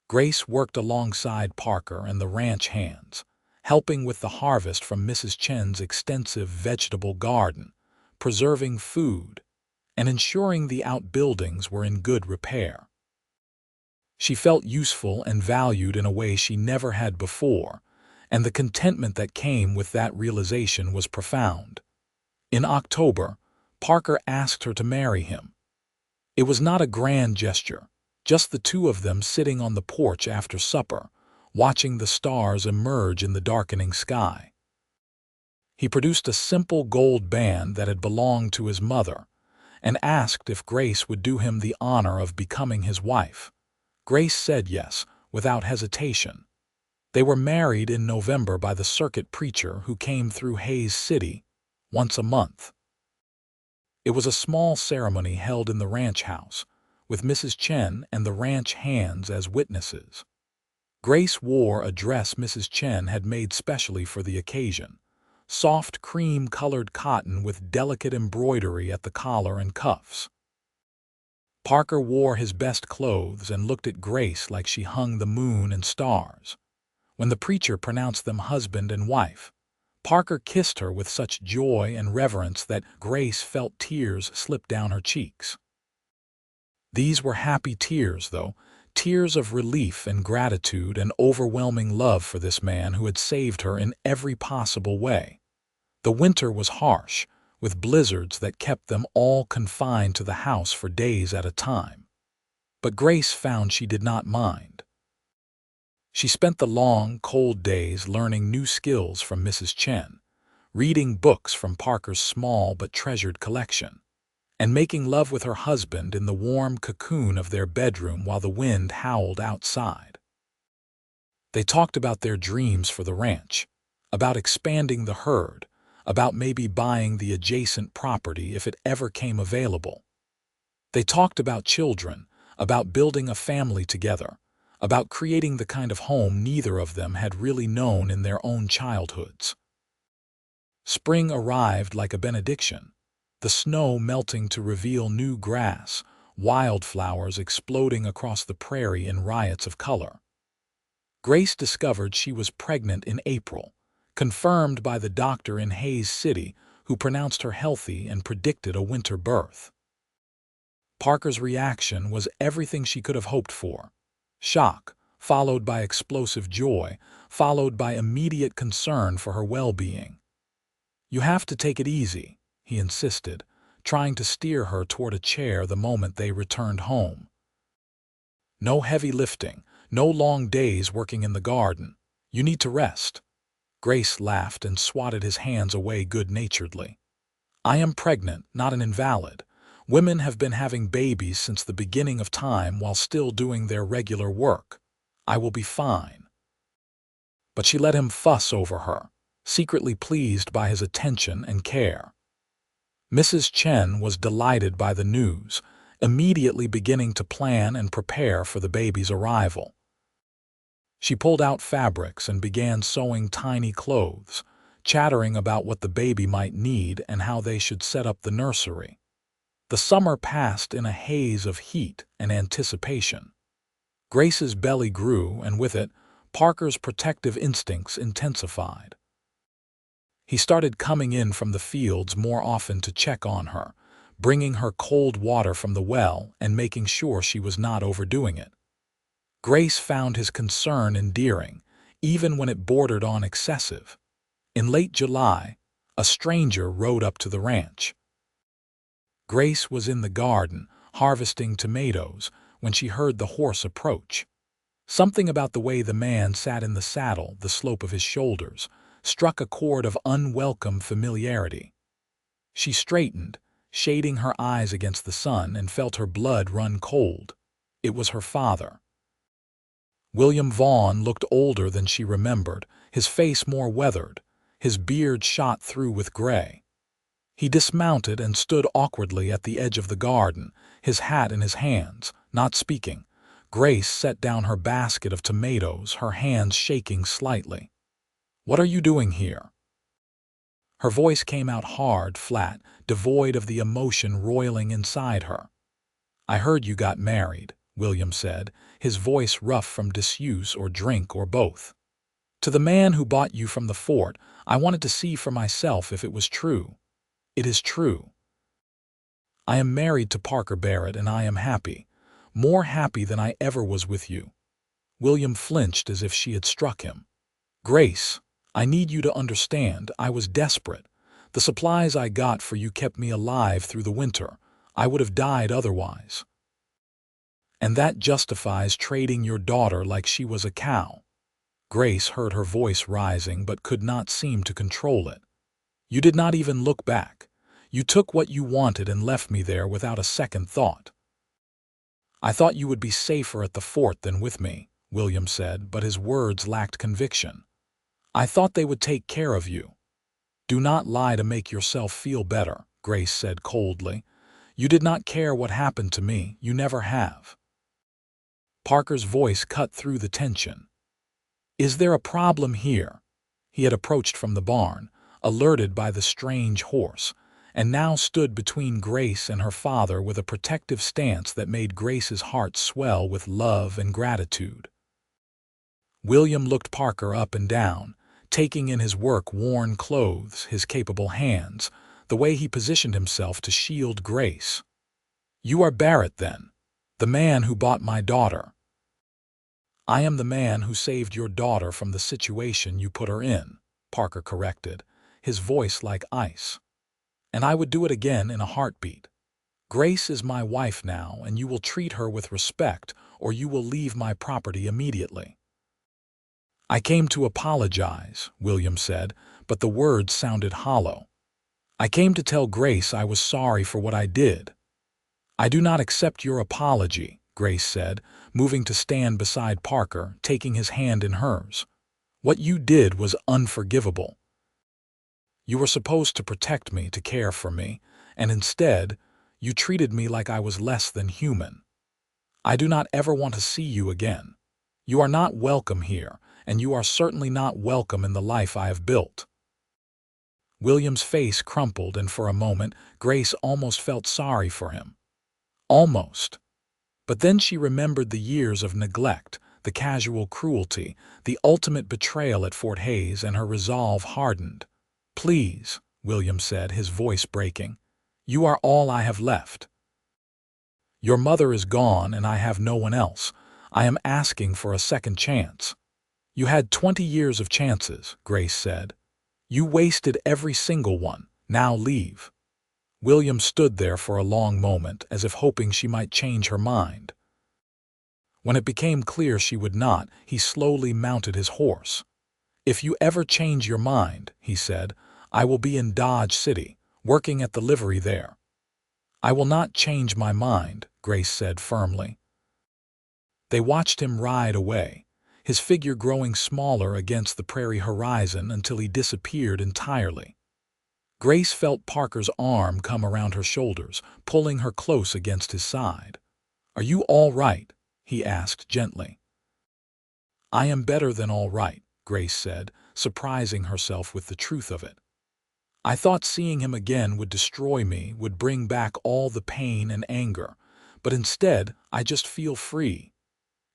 Grace worked alongside Parker and the ranch hands, helping with the harvest from Mrs. Chen's extensive vegetable garden, preserving food, and ensuring the outbuildings were in good repair. She felt useful and valued in a way she never had before, and the contentment that came with that realization was profound. In October, Parker asked her to marry him. It was not a grand gesture, just the two of them sitting on the porch after supper, watching the stars emerge in the darkening sky. He produced a simple gold band that had belonged to his mother, and asked if Grace would do him the honor of becoming his wife. Grace said yes, without hesitation. They were married in November by the circuit preacher who came through Hays City once a month. It was a small ceremony held in the ranch house, with Mrs. Chen and the ranch hands as witnesses. Grace wore a dress Mrs. Chen had made specially for the occasion, soft cream-colored cotton with delicate embroidery at the collar and cuffs. Parker wore his best clothes and looked at Grace like she hung the moon and stars. When the preacher pronounced them husband and wife, Parker kissed her with such joy and reverence that Grace felt tears slip down her cheeks. These were happy tears, though, tears of relief and gratitude and overwhelming love for this man who had saved her in every possible way. The winter was harsh, with blizzards that kept them all confined to the house for days at a time. But Grace found she did not mind. She spent the long, cold days learning new skills from Mrs. Chen, reading books from Parker's small but treasured collection, and making love with her husband in the warm cocoon of their bedroom while the wind howled outside. They talked about their dreams for the ranch, about expanding the herd, about maybe buying the adjacent property if it ever came available. They talked about children, about building a family together, about creating the kind of home neither of them had really known in their own childhoods. Spring arrived like a benediction, the snow melting to reveal new grass, wildflowers exploding across the prairie in riots of color. Grace discovered she was pregnant in April, confirmed by the doctor in Hays City who pronounced her healthy and predicted a winter birth. Parker's reaction was everything she could have hoped for. Shock, followed by explosive joy, followed by immediate concern for her well-being. "You have to take it easy," he insisted, trying to steer her toward a chair the moment they returned home. "No heavy lifting, no long days working in the garden. You need to rest." Grace laughed and swatted his hands away good-naturedly. "I am pregnant, not an invalid. Women have been having babies since the beginning of time while still doing their regular work. I will be fine." But she let him fuss over her, secretly pleased by his attention and care. Mrs. Chen was delighted by the news, immediately beginning to plan and prepare for the baby's arrival. She pulled out fabrics and began sewing tiny clothes, chattering about what the baby might need and how they should set up the nursery. The summer passed in a haze of heat and anticipation. Grace's belly grew, and with it, Parker's protective instincts intensified. He started coming in from the fields more often to check on her, bringing her cold water from the well and making sure she was not overdoing it. Grace found his concern endearing, even when it bordered on excessive. In late July, a stranger rode up to the ranch. Grace was in the garden, harvesting tomatoes, when she heard the horse approach. Something about the way the man sat in the saddle, the slope of his shoulders, struck a chord of unwelcome familiarity. She straightened, shading her eyes against the sun, and felt her blood run cold. It was her father. William Vaughn looked older than she remembered, his face more weathered, his beard shot through with gray. He dismounted and stood awkwardly at the edge of the garden, his hat in his hands, not speaking. Grace set down her basket of tomatoes, her hands shaking slightly. "What are you doing here?" Her voice came out hard, flat, devoid of the emotion roiling inside her. "I heard you got married," William said, his voice rough from disuse or drink or both. "To the man who bought you from the fort. I wanted to see for myself if it was true." "It is true. I am married to Parker Barrett, and I am happy, more happy than I ever was with you." William flinched as if she had struck him. "Grace, I need you to understand, I was desperate. The supplies I got for you kept me alive through the winter. I would have died otherwise. And that justifies trading your daughter like she was a cow." Grace heard her voice rising but could not seem to control it. "You did not even look back. You took what you wanted and left me there without a second thought." "I thought you would be safer at the fort than with me," William said, but his words lacked conviction. "I thought they would take care of you." "Do not lie to make yourself feel better," Grace said coldly. "You did not care what happened to me. You never have." Parker's voice cut through the tension. "Is there a problem here?" He had approached from the barn, alerted by the strange horse, and now stood between Grace and her father with a protective stance that made Grace's heart swell with love and gratitude. William looked Parker up and down, taking in his work-worn clothes, his capable hands, the way he positioned himself to shield Grace. "You are Barrett, then, the man who bought my daughter." "I am the man who saved your daughter from the situation you put her in," Parker corrected, his voice like ice. "And I would do it again in a heartbeat. Grace is my wife now, and you will treat her with respect, or you will leave my property immediately." "I came to apologize," William said, but the words sounded hollow. "I came to tell Grace I was sorry for what I did." "I do not accept your apology," Grace said, moving to stand beside Parker, taking his hand in hers. "What you did was unforgivable. You were supposed to protect me, to care for me, and instead, you treated me like I was less than human. I do not ever want to see you again. You are not welcome here, and you are certainly not welcome in the life I have built." William's face crumpled, and for a moment, Grace almost felt sorry for him. Almost. But then she remembered the years of neglect, the casual cruelty, the ultimate betrayal at Fort Hays, and her resolve hardened. "Please," William said, his voice breaking, "you are all I have left. Your mother is gone, and I have no one else. I am asking for a second chance." "You had 20 years of chances," Grace said. "You wasted every single one. Now leave." William stood there for a long moment, as if hoping she might change her mind. When it became clear she would not, he slowly mounted his horse. "If you ever change your mind," he said, "I will be in Dodge City, working at the livery there." "I will not change my mind," Grace said firmly. They watched him ride away, his figure growing smaller against the prairie horizon until he disappeared entirely. Grace felt Parker's arm come around her shoulders, pulling her close against his side. "Are you all right?" he asked gently. "I am better than all right," Grace said, surprising herself with the truth of it. "I thought seeing him again would destroy me, would bring back all the pain and anger, but instead I just feel free.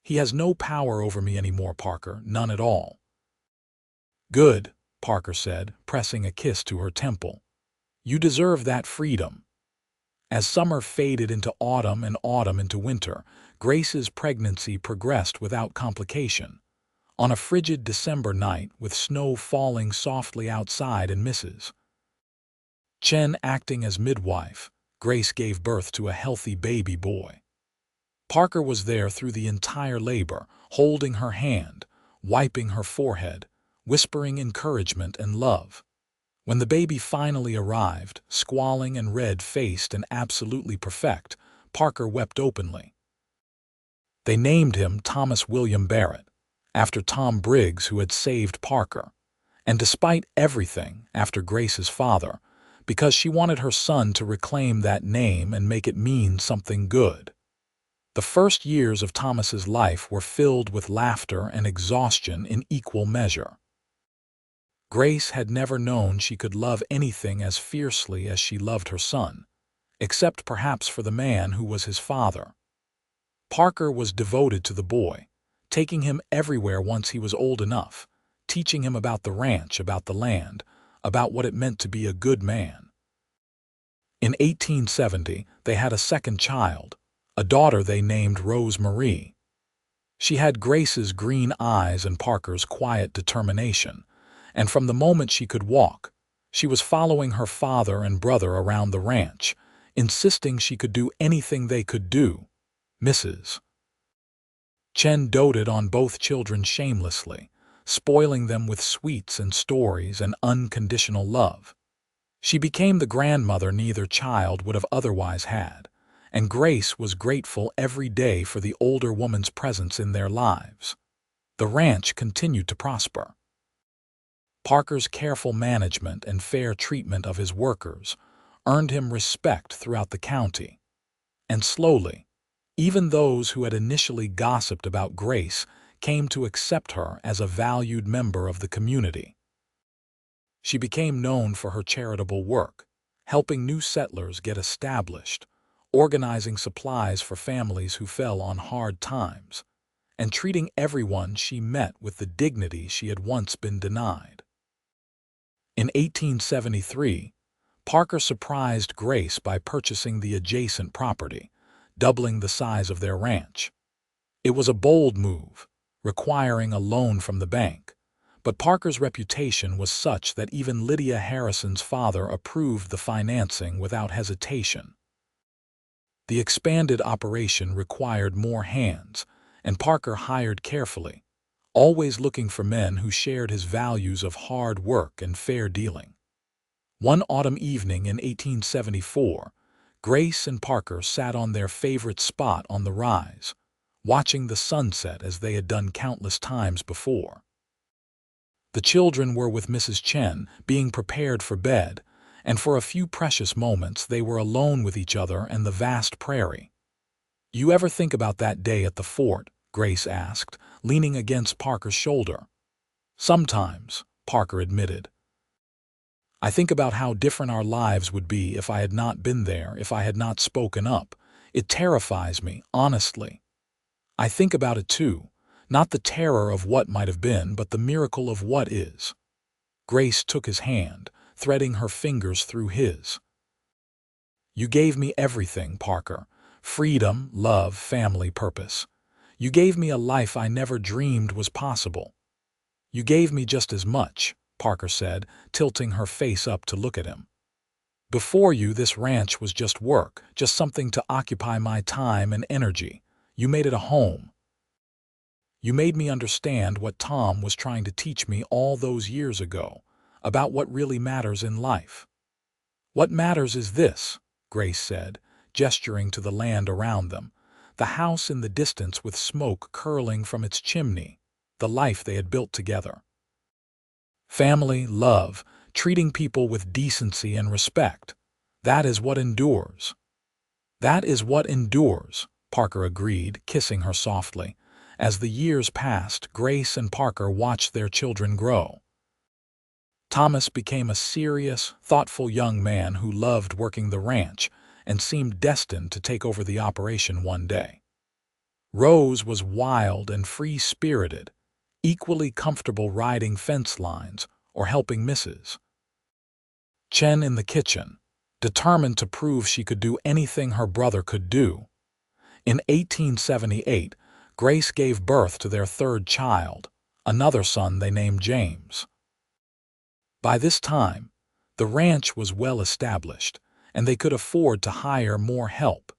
He has no power over me anymore, Parker, none at all." "Good," Parker said, pressing a kiss to her temple. "You deserve that freedom." As summer faded into autumn and autumn into winter, Grace's pregnancy progressed without complication. On a frigid December night, with snow falling softly outside and Mrs. Chen acting as midwife, Grace gave birth to a healthy baby boy. Parker was there through the entire labor, holding her hand, wiping her forehead, whispering encouragement and love. When the baby finally arrived, squalling and red-faced and absolutely perfect, Parker wept openly. They named him Thomas William Barrett, after Tom Briggs, who had saved Parker, and despite everything, after Grace's father, because she wanted her son to reclaim that name and make it mean something good. The first years of Thomas's life were filled with laughter and exhaustion in equal measure. Grace had never known she could love anything as fiercely as she loved her son, except perhaps for the man who was his father. Parker was devoted to the boy, taking him everywhere once he was old enough, teaching him about the ranch, about the land, about what it meant to be a good man. In 1870, they had a second child, a daughter they named Rose Marie. She had Grace's green eyes and Parker's quiet determination, and from the moment she could walk, she was following her father and brother around the ranch, insisting she could do anything they could do. Mrs. Chen doted on both children shamelessly, spoiling them with sweets and stories and unconditional love. She became the grandmother neither child would have otherwise had, and Grace was grateful every day for the older woman's presence in their lives. The ranch continued to prosper. Parker's careful management and fair treatment of his workers earned him respect throughout the county. And slowly, even those who had initially gossiped about Grace came to accept her as a valued member of the community. She became known for her charitable work, helping new settlers get established, organizing supplies for families who fell on hard times, and treating everyone she met with the dignity she had once been denied. In 1873, Parker surprised Grace by purchasing the adjacent property, doubling the size of their ranch. It was a bold move, requiring a loan from the bank, but Parker's reputation was such that even Lydia Harrison's father approved the financing without hesitation. The expanded operation required more hands, and Parker hired carefully, always looking for men who shared his values of hard work and fair dealing. One autumn evening in 1874, Grace and Parker sat on their favorite spot on the rise, watching the sunset as they had done countless times before. The children were with Mrs. Chen, being prepared for bed, and for a few precious moments they were alone with each other and the vast prairie. "You ever think about that day at the fort?" Grace asked, leaning against Parker's shoulder. "Sometimes," Parker admitted. "I think about how different our lives would be if I had not been there, if I had not spoken up. It terrifies me, honestly. I think about it too, not the terror of what might have been, but the miracle of what is." Grace took his hand, threading her fingers through his. "You gave me everything, Parker. Freedom, love, family, purpose. You gave me a life I never dreamed was possible." "You gave me just as much," Parker said, tilting her face up to look at him. "Before you, this ranch was just work, just something to occupy my time and energy. You made it a home. You made me understand what Tom was trying to teach me all those years ago, about what really matters in life." "What matters is this," Grace said, gesturing to the land around them, the house in the distance with smoke curling from its chimney, the life they had built together. "Family, love, treating people with decency and respect. That is what endures." "That is what endures," Parker agreed, kissing her softly. As the years passed, Grace and Parker watched their children grow. Thomas became a serious, thoughtful young man who loved working the ranch and seemed destined to take over the operation one day. Rose was wild and free-spirited, equally comfortable riding fence lines or helping Mrs. Chen in the kitchen, determined to prove she could do anything her brother could do. In 1878, Grace gave birth to their third child, another son they named James. By this time, the ranch was well established, and they could afford to hire more help,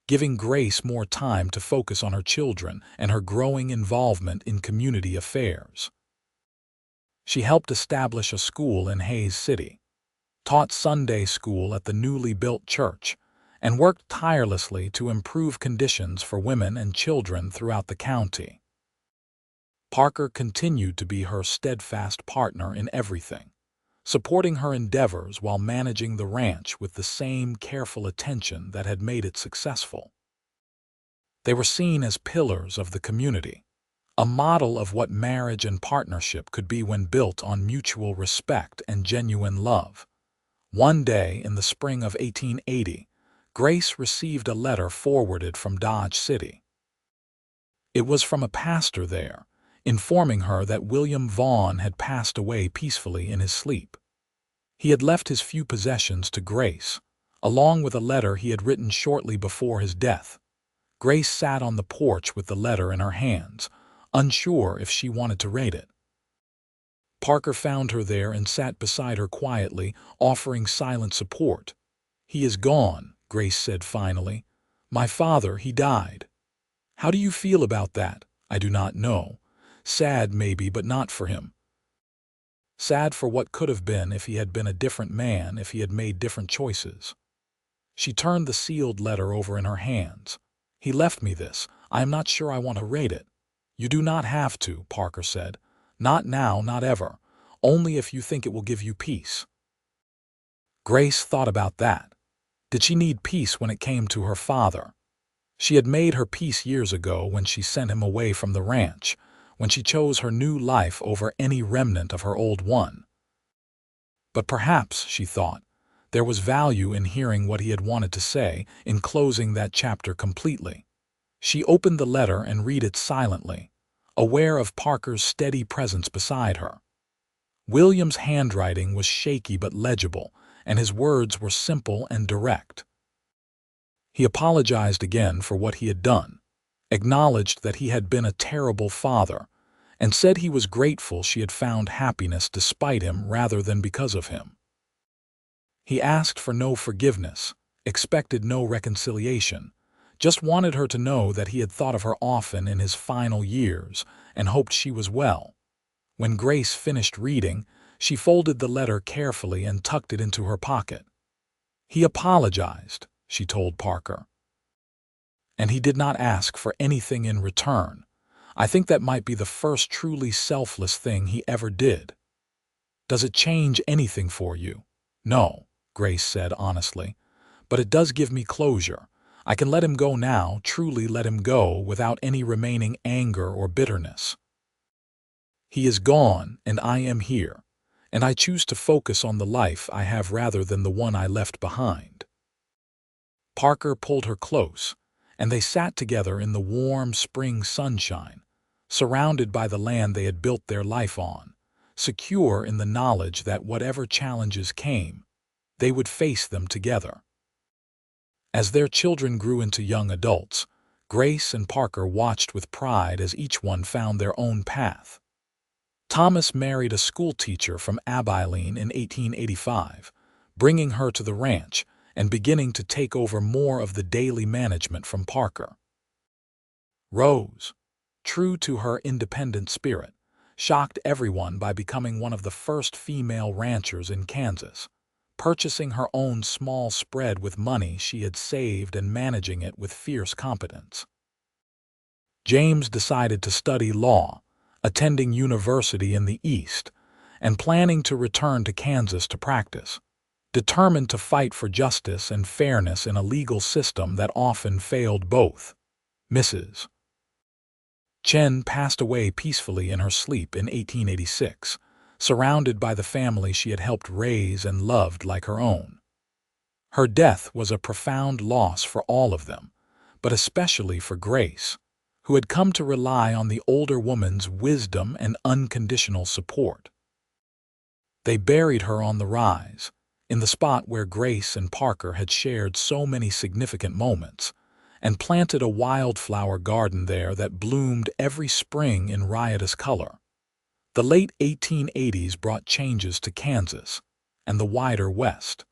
giving Grace more time to focus on her children and her growing involvement in community affairs. She helped establish a school in Hays City, taught Sunday school at the newly built church, and worked tirelessly to improve conditions for women and children throughout the county. Parker continued to be her steadfast partner in everything, supporting her endeavors while managing the ranch with the same careful attention that had made it successful. They were seen as pillars of the community, a model of what marriage and partnership could be when built on mutual respect and genuine love. One day in the spring of 1880, Grace received a letter forwarded from Dodge City. It was from a pastor there, informing her that William Vaughn had passed away peacefully in his sleep. He had left his few possessions to Grace, along with a letter he had written shortly before his death. Grace sat on the porch with the letter in her hands, unsure if she wanted to read it. Parker found her there and sat beside her quietly, offering silent support. "He is gone," Grace said finally. "My father, he died." "How do you feel about that?" "I do not know. Sad maybe, but not for him. Sad for what could have been if he had been a different man, if he had made different choices." She turned the sealed letter over in her hands. "He left me this. I am not sure I want to read it." "You do not have to," Parker said. "Not now, not ever. Only if you think it will give you peace." Grace thought about that. Did she need peace when it came to her father? She had made her peace years ago when she sent him away from the ranch, when she chose her new life over any remnant of her old one. But perhaps, she thought, there was value in hearing what he had wanted to say, in closing that chapter completely. She opened the letter and read it silently, aware of Parker's steady presence beside her. William's handwriting was shaky but legible, and his words were simple and direct. He apologized again for what he had done, acknowledged that he had been a terrible father, and said he was grateful she had found happiness despite him rather than because of him. He asked for no forgiveness, expected no reconciliation, just wanted her to know that he had thought of her often in his final years and hoped she was well. When Grace finished reading, she folded the letter carefully and tucked it into her pocket. He apologized, she told Parker. And he did not ask for anything in return. I think that might be the first truly selfless thing he ever did. Does it change anything for you? No, Grace said honestly, but it does give me closure. I can let him go now, truly let him go, without any remaining anger or bitterness. He is gone, and I am here, and I choose to focus on the life I have rather than the one I left behind. Parker pulled her close, and they sat together in the warm spring sunshine, surrounded by the land they had built their life on, secure in the knowledge that whatever challenges came, they would face them together. As their children grew into young adults, Grace and Parker watched with pride as each one found their own path. Thomas married a schoolteacher from Abilene in 1885, bringing her to the ranch and beginning to take over more of the daily management from Parker. Rose, true to her independent spirit, shocked everyone by becoming one of the first female ranchers in Kansas, purchasing her own small spread with money she had saved and managing it with fierce competence. James decided to study law, attending university in the East, and planning to return to Kansas to practice, determined to fight for justice and fairness in a legal system that often failed both. Mrs. Chen passed away peacefully in her sleep in 1886, surrounded by the family she had helped raise and loved like her own. Her death was a profound loss for all of them, but especially for Grace, who had come to rely on the older woman's wisdom and unconditional support. They buried her on the rise, in the spot where Grace and Parker had shared so many significant moments, and planted a wildflower garden there that bloomed every spring in riotous color. The late 1880s brought changes to Kansas and the wider West.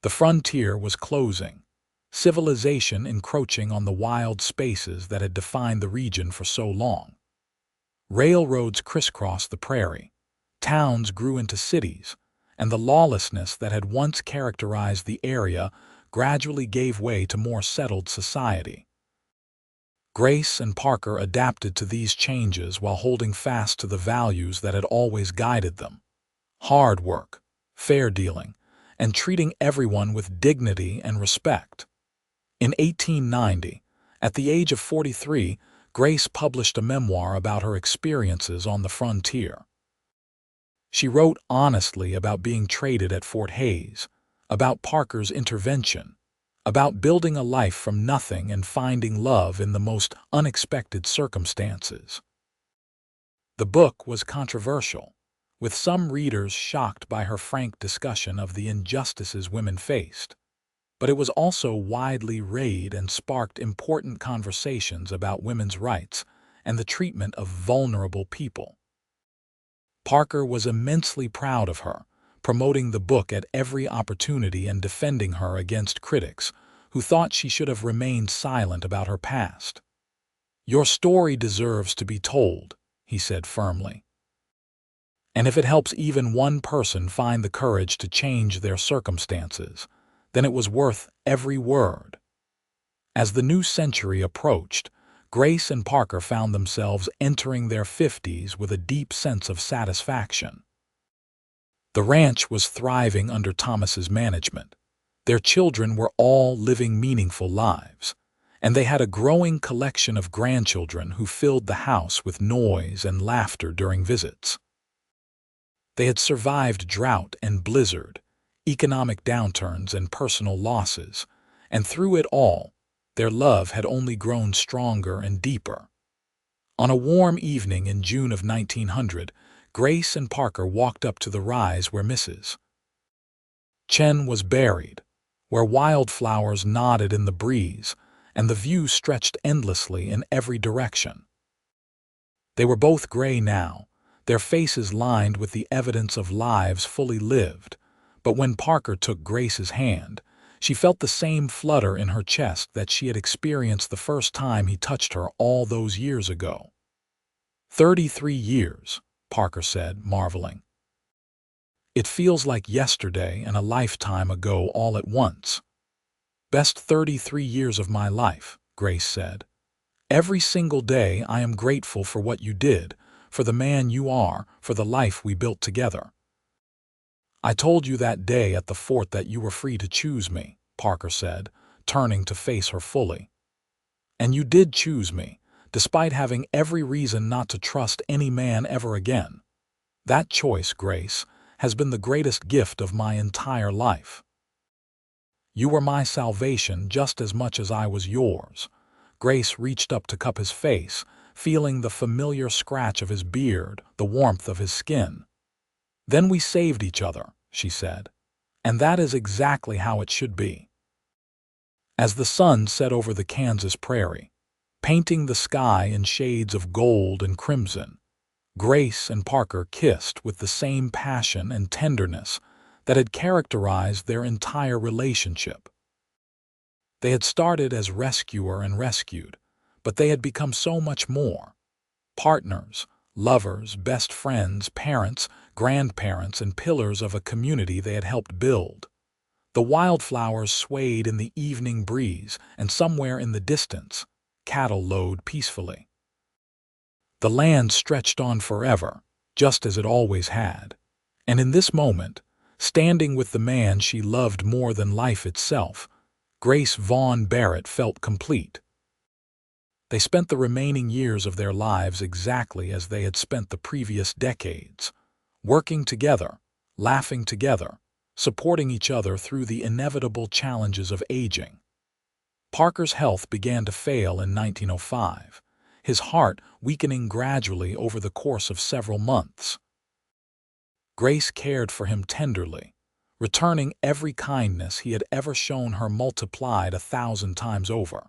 The frontier was closing, civilization encroaching on the wild spaces that had defined the region for so long. Railroads crisscrossed the prairie, towns grew into cities, and the lawlessness that had once characterized the area gradually gave way to more settled society. Grace and Parker adapted to these changes while holding fast to the values that had always guided them: hard work, fair dealing, and treating everyone with dignity and respect. In 1890, at the age of 43, Grace published a memoir about her experiences on the frontier. She wrote honestly about being traded at Fort Hays, about Parker's intervention, about building a life from nothing and finding love in the most unexpected circumstances. The book was controversial, with some readers shocked by her frank discussion of the injustices women faced. But it was also widely read and sparked important conversations about women's rights and the treatment of vulnerable people. Parker was immensely proud of her, promoting the book at every opportunity and defending her against critics who thought she should have remained silent about her past. "Your story deserves to be told," he said firmly. "And if it helps even one person find the courage to change their circumstances, then it was worth every word." As the new century approached, Grace and Parker found themselves entering their 50s with a deep sense of satisfaction. The ranch was thriving under Thomas's management. Their children were all living meaningful lives, and they had a growing collection of grandchildren who filled the house with noise and laughter during visits. They had survived drought and blizzard, economic downturns and personal losses, and through it all, their love had only grown stronger and deeper. On a warm evening in June of 1900, Grace and Parker walked up to the rise where Mrs. Chen was buried, where wildflowers nodded in the breeze, and the view stretched endlessly in every direction. They were both gray now, their faces lined with the evidence of lives fully lived, but when Parker took Grace's hand, she felt the same flutter in her chest that she had experienced the first time he touched her all those years ago. 33 years, Parker said, marveling. It feels like yesterday and a lifetime ago all at once. Best 33 years of my life, Grace said. Every single day I am grateful for what you did, for the man you are, for the life we built together. I told you that day at the fort that you were free to choose me, Parker said, turning to face her fully. And you did choose me, despite having every reason not to trust any man ever again. That choice, Grace, has been the greatest gift of my entire life. You were my salvation just as much as I was yours. Grace reached up to cup his face, feeling the familiar scratch of his beard, the warmth of his skin. Then we saved each other, she said. And that is exactly how it should be. As the sun set over the Kansas prairie, painting the sky in shades of gold and crimson, Grace and Parker kissed with the same passion and tenderness that had characterized their entire relationship. They had started as rescuer and rescued, but they had become so much more. Partners, lovers, best friends, parents, grandparents, and pillars of a community they had helped build. The wildflowers swayed in the evening breeze, and somewhere in the distance, cattle lowed peacefully. The land stretched on forever, just as it always had. And in this moment, standing with the man she loved more than life itself, Grace Vaughn Barrett felt complete. They spent the remaining years of their lives exactly as they had spent the previous decades, working together, laughing together, supporting each other through the inevitable challenges of aging. Parker's health began to fail in 1905, his heart weakening gradually over the course of several months. Grace cared for him tenderly, returning every kindness he had ever shown her multiplied 1,000 times over.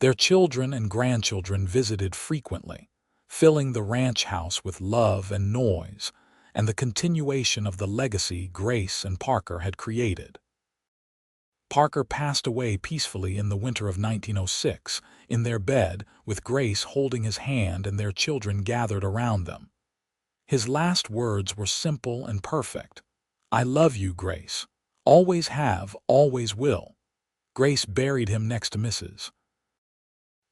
Their children and grandchildren visited frequently, filling the ranch house with love and noise, and the continuation of the legacy Grace and Parker had created. Parker passed away peacefully in the winter of 1906, in their bed, with Grace holding his hand and their children gathered around them. His last words were simple and perfect. I love you, Grace. Always have, always will. Grace buried him next to Mrs.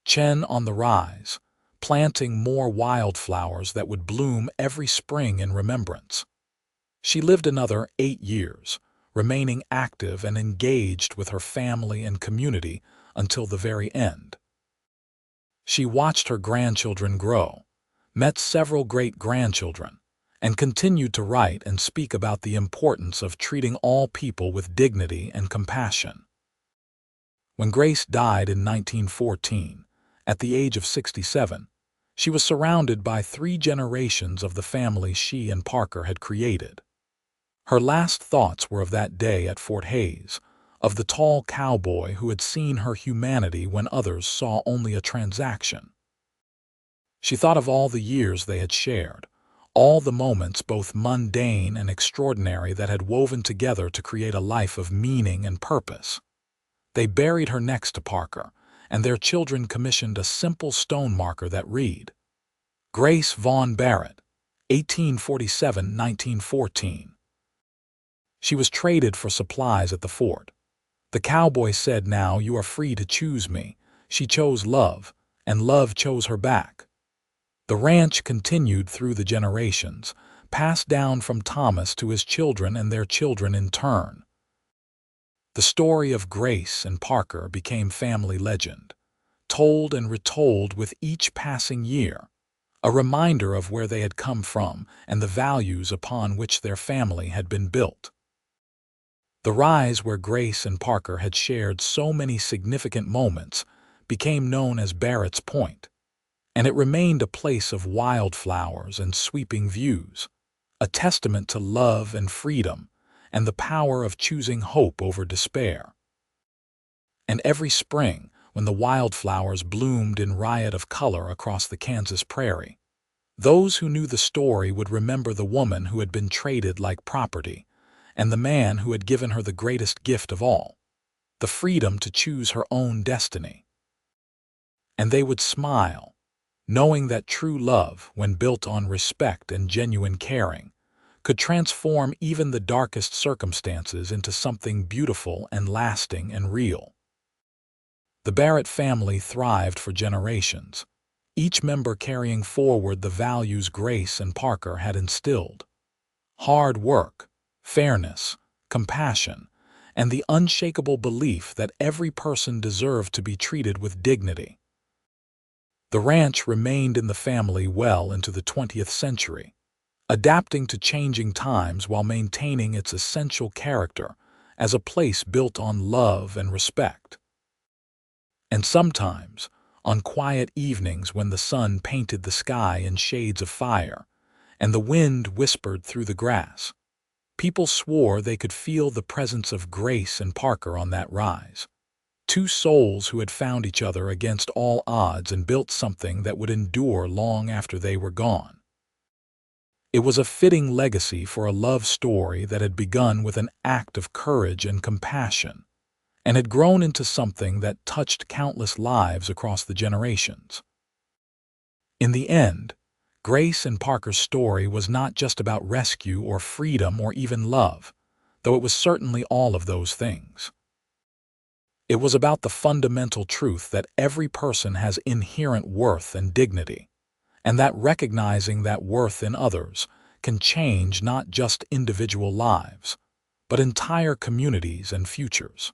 Chen on the rise, planting more wildflowers that would bloom every spring in remembrance. She lived another 8 years, remaining active and engaged with her family and community until the very end. She watched her grandchildren grow, met several great-grandchildren, and continued to write and speak about the importance of treating all people with dignity and compassion. When Grace died in 1914, at the age of 67, she was surrounded by 3 generations of the family she and Parker had created. Her last thoughts were of that day at Fort Hays, of the tall cowboy who had seen her humanity when others saw only a transaction. She thought of all the years they had shared, all the moments both mundane and extraordinary that had woven together to create a life of meaning and purpose. They buried her next to Parker, and their children commissioned a simple stone marker that read, Grace Vaughn Barrett, 1847–1914. She was traded for supplies at the fort. The cowboy said, now you are free to choose me. She chose love, and love chose her back. The ranch continued through the generations, passed down from Thomas to his children and their children in turn. The story of Grace and Parker became family legend, told and retold with each passing year, a reminder of where they had come from and the values upon which their family had been built. The rise where Grace and Parker had shared so many significant moments became known as Barrett's Point, and it remained a place of wildflowers and sweeping views, a testament to love and freedom and the power of choosing hope over despair. And every spring, when the wildflowers bloomed in riot of color across the Kansas prairie, those who knew the story would remember the woman who had been traded like property and the man who had given her the greatest gift of all, the freedom to choose her own destiny. And they would smile, knowing that true love, when built on respect and genuine caring, could transform even the darkest circumstances into something beautiful and lasting and real. The Barrett family thrived for generations, each member carrying forward the values Grace and Parker had instilled: hard work, fairness, compassion, and the unshakable belief that every person deserved to be treated with dignity. The ranch remained in the family well into the 20th century, adapting to changing times while maintaining its essential character as a place built on love and respect. And sometimes, on quiet evenings when the sun painted the sky in shades of fire and the wind whispered through the grass, people swore they could feel the presence of Grace and Parker on that rise. Two souls who had found each other against all odds and built something that would endure long after they were gone. It was a fitting legacy for a love story that had begun with an act of courage and compassion, and had grown into something that touched countless lives across the generations. In the end, Grace and Parker's story was not just about rescue or freedom or even love, though it was certainly all of those things. It was about the fundamental truth that every person has inherent worth and dignity, and that recognizing that worth in others can change not just individual lives, but entire communities and futures.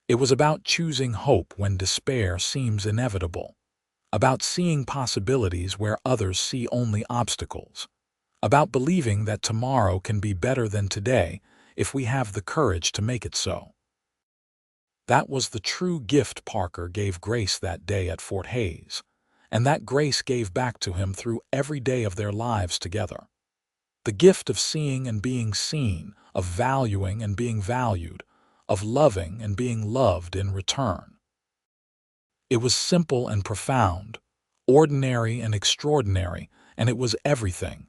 It was about choosing hope when despair seems inevitable, about seeing possibilities where others see only obstacles, about believing that tomorrow can be better than today if we have the courage to make it so. That was the true gift Parker gave Grace that day at Fort Hays, and that Grace gave back to him through every day of their lives together. The gift of seeing and being seen, of valuing and being valued, of loving and being loved in return. It was simple and profound, ordinary and extraordinary, and it was everything